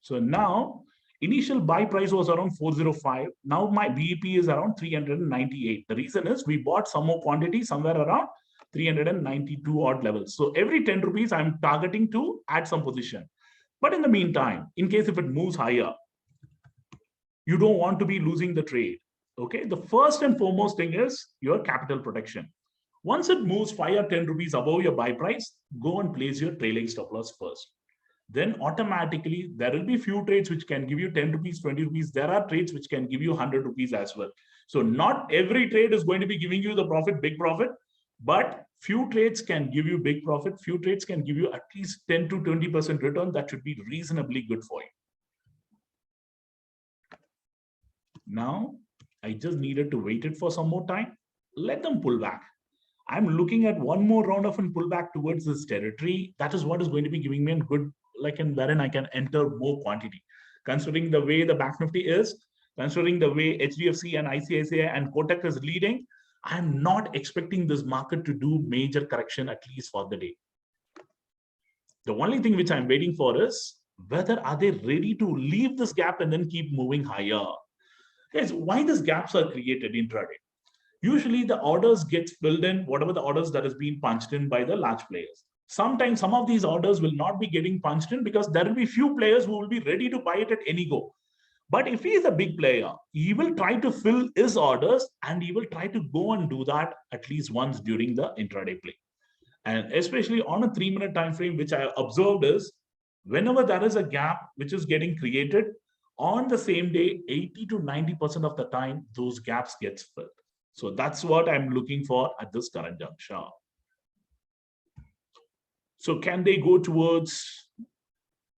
So now, initial buy price was around 405. Now my BEP is around 398. The reason is we bought some more quantity somewhere around 392 odd levels. So every 10 rupees, I'm targeting to add some position. But in the meantime, in case if it moves higher, you don't want to be losing the trade. Okay, the first and foremost thing is your capital protection. Once it moves 5 or 10 rupees above your buy price, go and place your trailing stop loss first. Then automatically there will be few trades which can give you 10 rupees, 20 rupees. There are trades which can give you 100 rupees as well. So not every trade is going to be giving you the profit, big profit, but few trades can give you big profit. Few trades can give you at least 10 to 20% return. That should be reasonably good for you. Now, I just needed to wait it for some more time. Let them pull back. I'm looking at one more round of a pullback towards this territory. That is what is going to be giving me a good, wherein I can enter more quantity. Considering the way the Bank Nifty is, considering the way HDFC and ICICI and Kotak is leading, I'm not expecting this market to do major correction, at least for the day. The only thing which I'm waiting for is whether are they ready to leave this gap and then keep moving higher. Guys, why these gaps are created intraday? Usually the orders get filled in, whatever the orders that has been punched in by the large players. Sometimes some of these orders will not be getting punched in because there will be few players who will be ready to buy it at any go. But if he is a big player, he will try to fill his orders and he will try to go and do that at least once during the intraday play. And especially on a 3-minute time frame, which I observed is whenever there is a gap which is getting created on the same day, 80 to 90% of the time, those gaps gets filled. So that's what I'm looking for at this current juncture. So can they go towards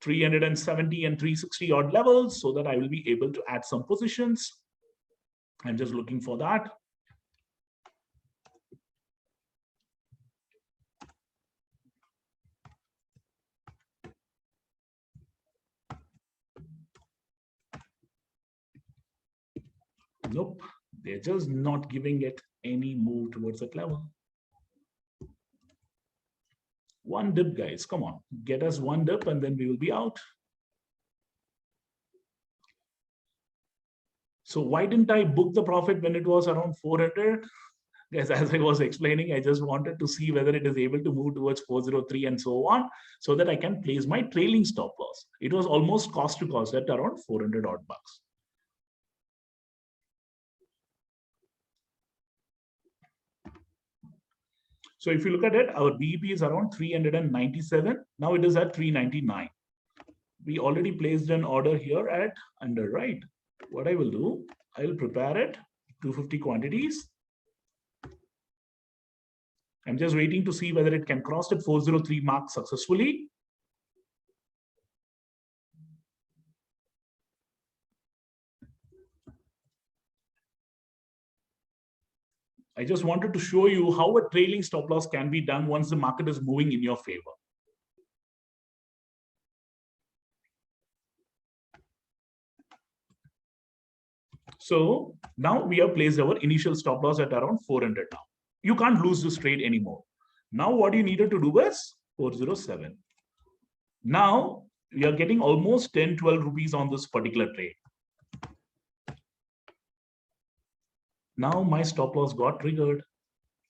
370 and 360 odd levels so that I will be able to add some positions? I'm just looking for that. Nope, they're just not giving it any move towards that level. One dip, guys, come on, get us one dip and then we will be out. So why didn't I book the profit when it was around 400? Guys, as I was explaining, I just wanted to see whether it is able to move towards 403 and so on, so that I can place my trailing stop loss. It was almost cost to cost at around 400 odd bucks. So if you look at it, our BEP is around 397. Now it is at 399. We already placed an order here at under, right? What I will do, I will prepare it, 250 quantities. I'm just waiting to see whether it can cross that 403 mark successfully. I just wanted to show you how a trailing stop loss can be done once the market is moving in your favor. So now we have placed our initial stop loss at around 400 now. You can't lose this trade anymore. Now what you needed to do is 407. Now we are getting almost 10, 12 rupees on this particular trade. Now my stop loss got triggered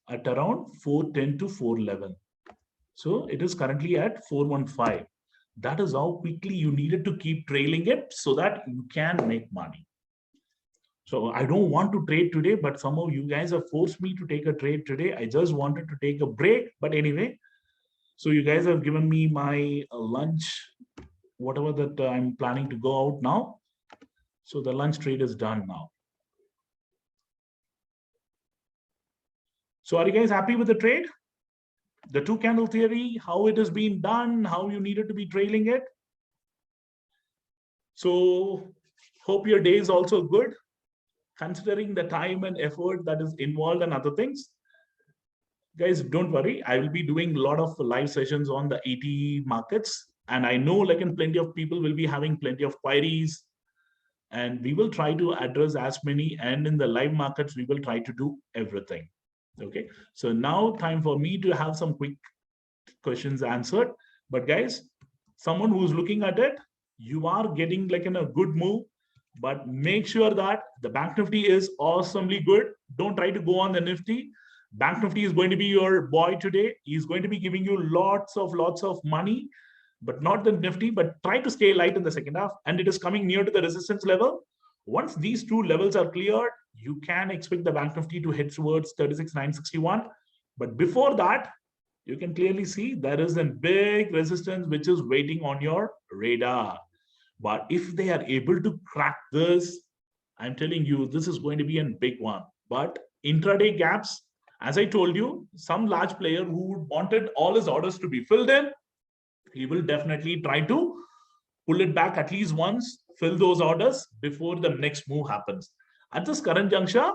at around 410 to 411. So it is currently at 415. That is how quickly you needed to keep trailing it so that you can make money. So I don't want to trade today, but some of you guys have forced me to take a trade today. I just wanted to take a break. But anyway, so you guys have given me my lunch, whatever that I'm planning to go out now. So the lunch trade is done now. So are you guys happy with the trade? The two candle theory, how it has been done, how you needed to be trailing it. So hope your day is also good, considering the time and effort that is involved and other things. Guys, don't worry. I will be doing a lot of live sessions on the ET markets. And I know like in plenty of people will be having plenty of queries. And we will try to address as many. And in the live markets, we will try to do everything. Okay, so now time for me to have some quick questions answered. But guys, someone who's looking at it, you are getting like in a good move, but make sure that the Bank Nifty is awesomely good. Don't try to go on the Nifty. Bank Nifty is going to be your boy today. He's going to be giving you lots of money, but not the Nifty, but try to stay light in the second half. And it is coming near to the resistance level. Once these two levels are cleared, you can expect the Bank Nifty to head towards 36,961. But before that, you can clearly see there is a big resistance which is waiting on your radar. But if they are able to crack this, I'm telling you, this is going to be a big one. But intraday gaps, as I told you, some large player who wanted all his orders to be filled in, he will definitely try to pull it back at least once, fill those orders before the next move happens. At this current juncture,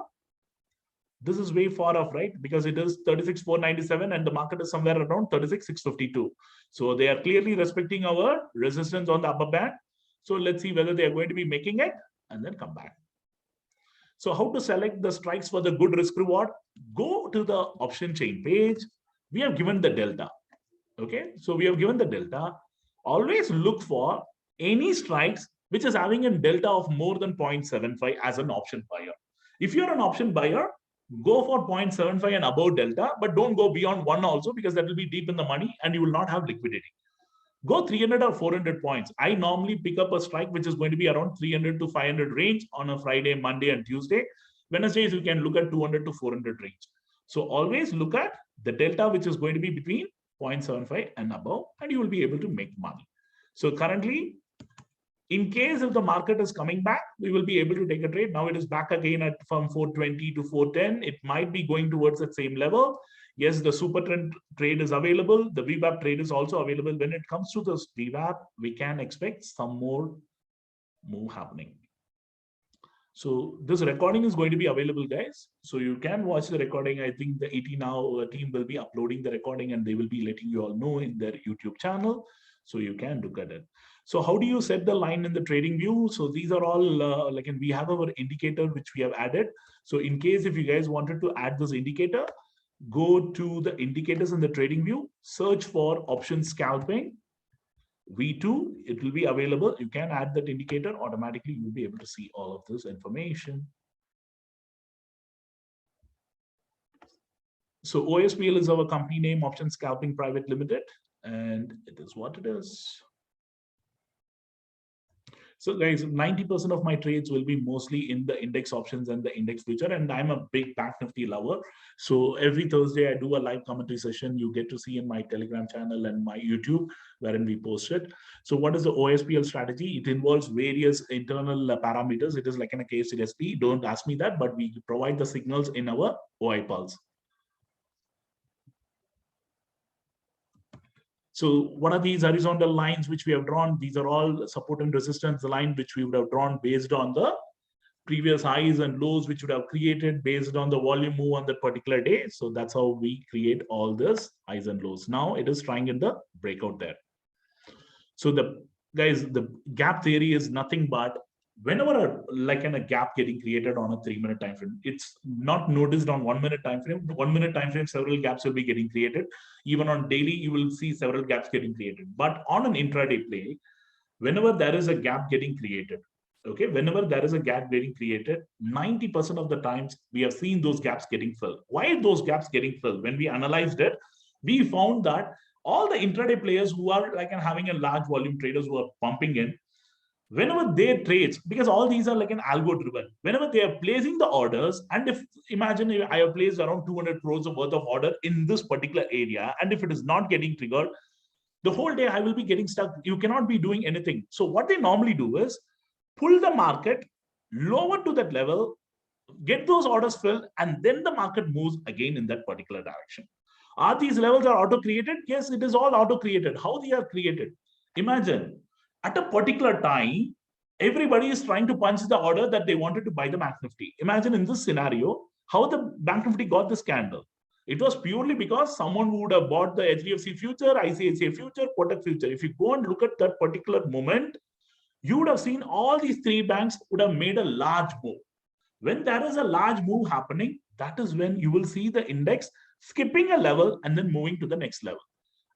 this is way far off, right? Because it is 36,497 and the market is somewhere around 36,652. So they are clearly respecting our resistance on the upper band. So let's see whether they are going to be making it and then come back. So how to select the strikes for the good risk reward? Go to the option chain page. We have given the delta. Okay, so we have given the delta. Always look for any strikes which is having a delta of more than 0.75 as an option buyer. If you're an option buyer, go for 0.75 and above delta, but don't go beyond 1 also, because that will be deep in the money and you will not have liquidity. Go 300 or 400 points. I normally pick up a strike which is going to be around 300 to 500 range on a Friday, Monday, and Tuesday. Wednesdays, you can look at 200 to 400 range. So always look at the delta which is going to be between 0.75 and above, and you will be able to make money. So currently, in case if the market is coming back, we will be able to take a trade. Now it is back again at from 420 to 410. It might be going towards that same level. Yes, the super trend trade is available. The VWAP trade is also available. When it comes to this VWAP, we can expect some more move happening. So this recording is going to be available, guys. So you can watch the recording. I think the 80 Now team will be uploading the recording and they will be letting you all know in their YouTube channel. So you can look at it. So how do you set the line in the trading view? So these are all we have our indicator which we have added. So in case if you guys wanted to add this indicator, go to the indicators in the trading view, search for option scalping V2, it will be available. You can add that indicator automatically. You'll be able to see all of this information. So OSPL is our company name, Option Scalping Private Limited, and it is what it is. So guys, 90% of my trades will be mostly in the index options and the index future. And I'm a big Bank Nifty lover. So every Thursday I do a live commentary session. You get to see in my Telegram channel and my YouTube, wherein we post it. So what is the OSPL strategy? It involves various internal parameters. It is like in a KCSP. Don't ask me that, but we provide the signals in our OI pulse. So what are these horizontal lines which we have drawn? These are all support and resistance line which we would have drawn based on the previous highs and lows which would have created based on the volume move on that particular day. So that's how we create all this highs and lows. Now it is trying in the breakout there. So the guys, the gap theory is nothing but whenever a gap getting created on a 3-minute time frame, it's not noticed on 1-minute time frame. 1-minute time frame, several gaps will be getting created. Even on daily, you will see several gaps getting created. But on an intraday play, whenever there is a gap getting created, okay, whenever there is a gap getting created, 90% of the times we have seen those gaps getting filled. Why are those gaps getting filled? When we analyzed it, we found that all the intraday players who are having a large volume traders who are pumping in, whenever they trades, because all these are like an algo driven, whenever they are placing the orders, and if imagine if I have placed around 200 crores of worth of order in this particular area, and if it is not getting triggered, the whole day I will be getting stuck. You cannot be doing anything. So what they normally do is pull the market lower to that level, get those orders filled, and then the market moves again in that particular direction. Are these levels are auto created? Yes, it is all auto created. How they are created? Imagine at a particular time, everybody is trying to punch the order that they wanted to buy the Bank Nifty. Imagine in this scenario, how the Bank Nifty got this candle. It was purely because someone would have bought the HDFC future, ICICI future, Kotak future. If you go and look at that particular moment, you would have seen all these three banks would have made a large move. When there is a large move happening, that is when you will see the index skipping a level and then moving to the next level.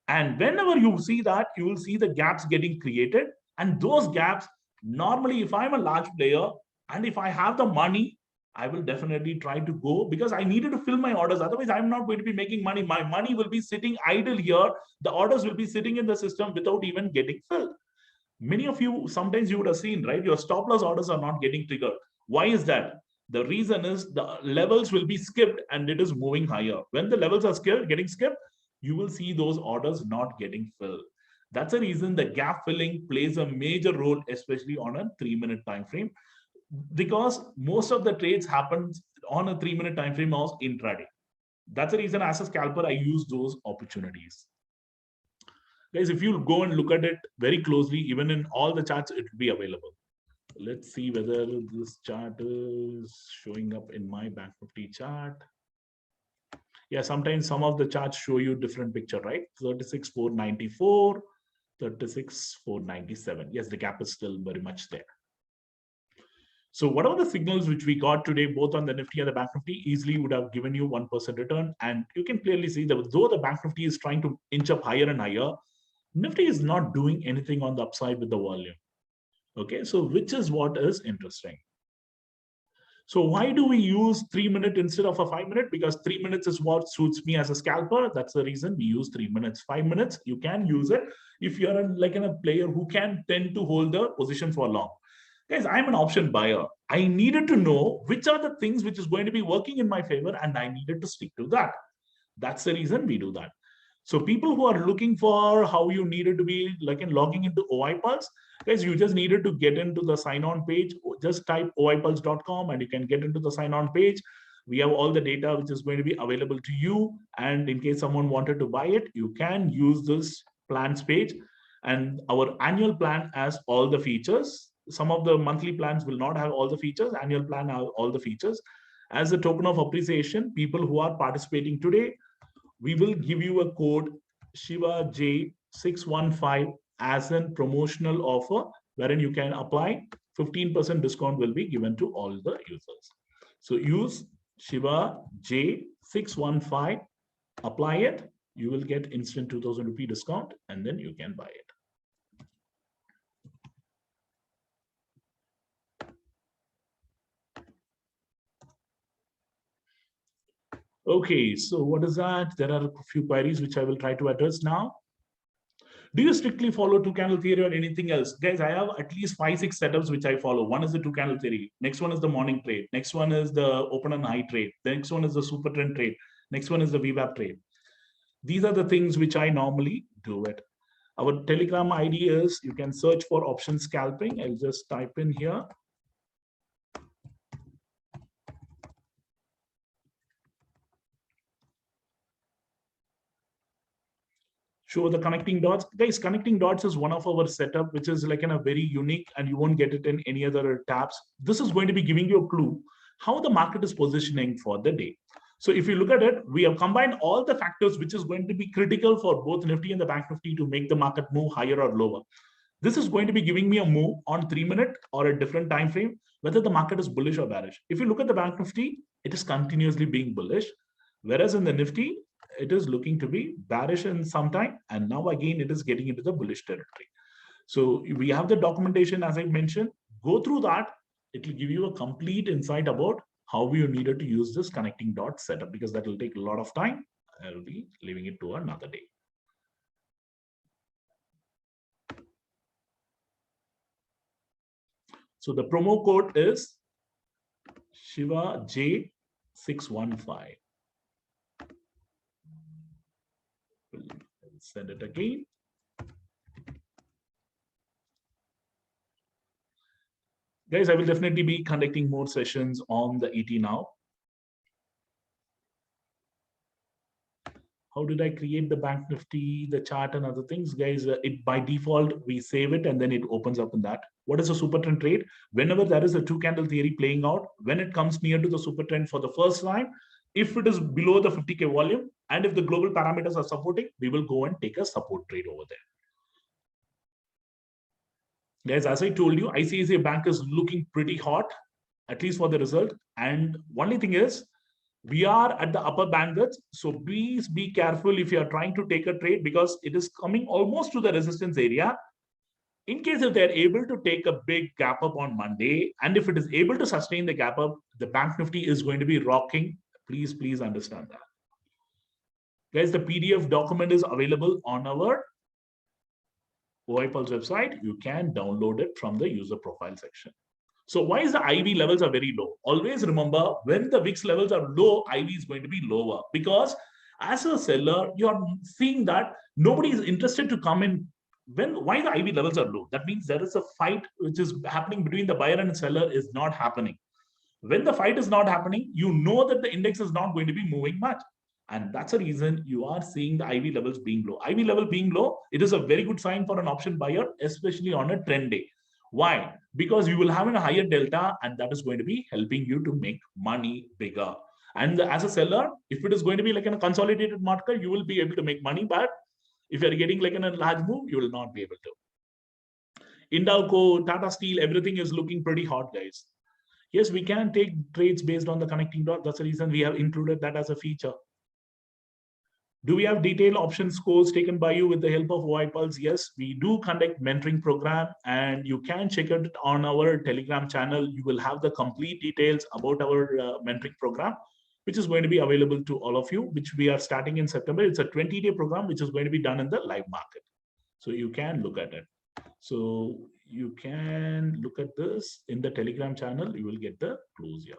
And whenever you see that, you will see the gaps getting created. And those gaps, normally, if I'm a large player and if I have the money, I will definitely try to go because I needed to fill my orders. Otherwise, I'm not going to be making money. My money will be sitting idle here. The orders will be sitting in the system without even getting filled. Many of you, sometimes you would have seen, right? Your stop loss orders are not getting triggered. Why is that? The reason is the levels will be skipped and it is moving higher. When the levels are getting skipped, you will see those orders not getting filled. That's the reason the gap filling plays a major role, especially on a 3-minute time frame, because most of the trades happen on a 3-minute time frame or intraday. That's the reason as a scalper, I use those opportunities. Guys, if you go and look at it very closely, even in all the charts, it will be available. Let's see whether this chart is showing up in my Bank Nifty chart. Yeah, sometimes some of the charts show you different picture, right? 36,494, 36,497. Yes, the gap is still very much there. So whatever the signals which we got today, both on the Nifty and the Bank Nifty, easily would have given you 1% return. And you can clearly see that though the Bank Nifty is trying to inch up higher and higher, Nifty is not doing anything on the upside with the volume. Okay, so which is what is interesting. So why do we use 3 minutes instead of a 5 minute? Because 3 minutes is what suits me as a scalper. That's the reason we use 3 minutes. 5 minutes, you can use it if you're a player who can tend to hold the position for long. Guys, I'm an option buyer. I needed to know which are the things which is going to be working in my favor, and I needed to stick to that. That's the reason we do that. So people who are looking for how you needed to be logging into OI Pulse, guys, you just needed to get into the sign-on page. Just type oipulse.com and you can get into the sign-on page. We have all the data which is going to be available to you. And in case someone wanted to buy it, you can use this plans page. And our annual plan has all the features. Some of the monthly plans will not have all the features. Annual plan have all the features. As a token of appreciation, people who are participating today, we will give you a code Shiva J615 as a promotional offer, wherein you can apply 15% discount will be given to all the users. So use Shiva J615, apply it, you will get instant 2000 rupee discount, and then you can buy it. Okay, so what is that? There are a few queries which I will try to address now. Do you strictly follow two candle theory or anything else? Guys, I have at least 5-6 setups which I follow. One is the two candle theory. Next one is the morning trade. Next one is the open and high trade. The next one is the super trend trade. Next one is the VWAP trade. These are the things which I normally do it. Our Telegram ID is, you can search for option scalping. I'll just type in here. Show the connecting dots. Guys, connecting dots is one of our setup, which is a very unique, and you won't get it in any other tabs. This is going to be giving you a clue how the market is positioning for the day. So if you look at it, we have combined all the factors which is going to be critical for both Nifty and the Bank Nifty to make the market move higher or lower. This is going to be giving me a move on 3 minute or a different time frame, whether the market is bullish or bearish. If you look at the Bank Nifty, it is continuously being bullish, whereas in the Nifty, it is looking to be bearish in some time, and now again it is getting into the bullish territory. So we have the documentation, as I mentioned. Go through that. It will give you a complete insight about how you needed to use this connecting dot setup, because that will take a lot of time. I'll be leaving it to another day. So the promo code is Shiva J615. Send it again. Guys, I will definitely be conducting more sessions on the ET now. How did I create the Bank Nifty, the chart and other things? Guys, it by default, we save it and then it opens up in that. What is a super trend trade? Whenever there is a two candle theory playing out, when it comes near to the super trend for the first time, if it is below the 50K volume, and if the global parameters are supporting, we will go and take a support trade over there. Guys, as I told you, ICICI Bank is looking pretty hot, at least for the result. And only thing is, we are at the upper bandwidth. So please be careful if you are trying to take a trade, because it is coming almost to the resistance area. In case if they're able to take a big gap up on Monday, and if it is able to sustain the gap up, the Bank Nifty is going to be rocking. Please understand that. Guys, the PDF document is available on our OI Pulse website. You can download it from the user profile section. So why is the IV levels are very low? Always remember, when the VIX levels are low, IV is going to be lower, because as a seller, you're seeing that nobody is interested to come in. Why the IV levels are low? That means there is a fight which is happening between the buyer and seller is not happening. When the fight is not happening, you know that the index is not going to be moving much. And that's the reason you are seeing the IV levels being low. IV level being low, it is a very good sign for an option buyer, especially on a trend day. Why? Because you will have a higher delta, and that is going to be helping you to make money bigger. And as a seller, if it is going to be like in a consolidated market, you will be able to make money. But if you're getting like in a large move, you will not be able to. Indalco, Tata Steel, everything is looking pretty hot, guys. Yes, we can take trades based on the connecting dot. That's the reason we have included that as a feature. Do we have detailed option scores taken by you with the help of OIPulse? Yes, we do conduct mentoring program, and you can check it on our Telegram channel. You will have the complete details about our mentoring program, which is going to be available to all of you, which we are starting in September. It's a 20-day program, which is going to be done in the live market. So you can look at it. So you can look at this in the Telegram channel. You will get the clues here.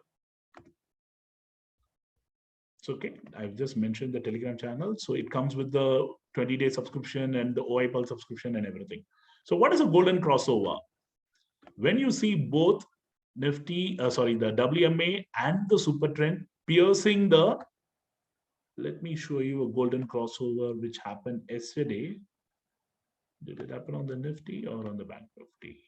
So, okay, I've just mentioned the Telegram channel. So it comes with the 20-day subscription and the OIPulse subscription and everything. So what is a golden crossover? When you see both Nifty, the WMA and the super trend piercing the, let me show you a golden crossover which happened yesterday. Did it happen on the Nifty or on the Bank Nifty?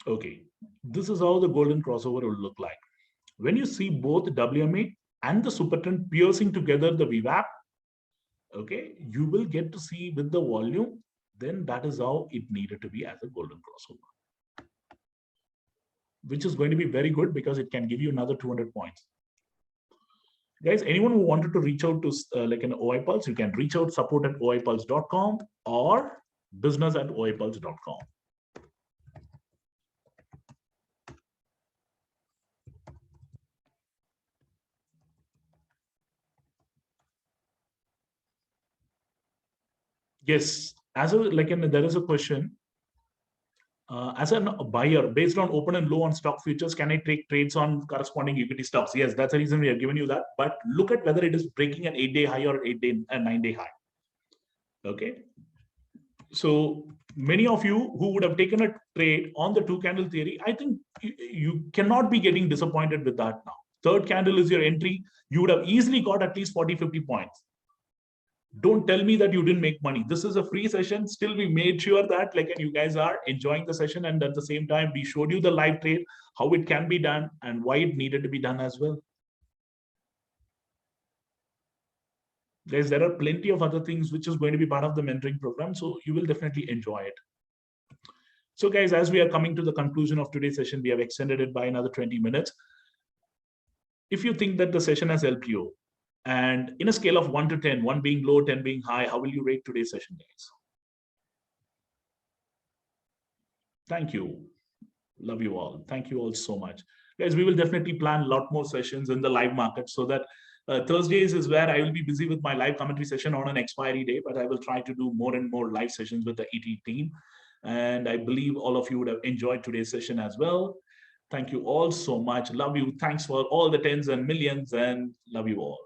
Okay, this is how the golden crossover will look like. When you see both WMA and the super trend piercing together the VWAP, okay, you will get to see with the volume, then that is how it needed to be as a golden crossover, which is going to be very good because it can give you another 200 points. Guys, anyone who wanted to reach out to like an OIPulse, you can reach out support@oipulse.com or business@oipulse.com. Yes, as a there is a question. As a buyer, based on open and low on stock futures, can I take trades on corresponding equity stocks? Yes, that's the reason we have given you that. But look at whether it is breaking an 8-day high or 9-day high. Okay. So many of you who would have taken a trade on the 2-candle theory, I think you cannot be getting disappointed with that now. Third candle is your entry. You would have easily got at least 40, 50 points. Don't tell me that you didn't make money. This is a free session. Still, we made sure that you guys are enjoying the session, and at the same time, we showed you the live trade, how it can be done, and why it needed to be done as well. Guys, there are plenty of other things which is going to be part of the mentoring program, so you will definitely enjoy it. So, guys, as we are coming to the conclusion of today's session, we have extended it by another 20 minutes. If you think that the session has helped you, and in a scale of 1 to 10, 1 being low, 10 being high, how will you rate today's session, guys? Thank you. Love you all. Thank you all so much. Guys, we will definitely plan a lot more sessions in the live market, so that Thursdays is where I will be busy with my live commentary session on an expiry day, but I will try to do more and more live sessions with the ET team. And I believe all of you would have enjoyed today's session as well. Thank you all so much. Love you. Thanks for all the tens and millions, and love you all.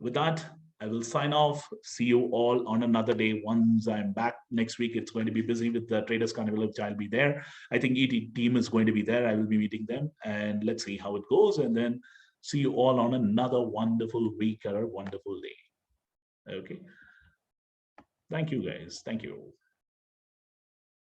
With that, I will sign off. See you all on another day. Once I'm back next week, it's going to be busy with the Traders Carnival, which I'll be there. I think ET team is going to be there. I will be meeting them, and let's see how it goes. And then see you all on another wonderful week or a wonderful day. Okay. Thank you, guys. Thank you.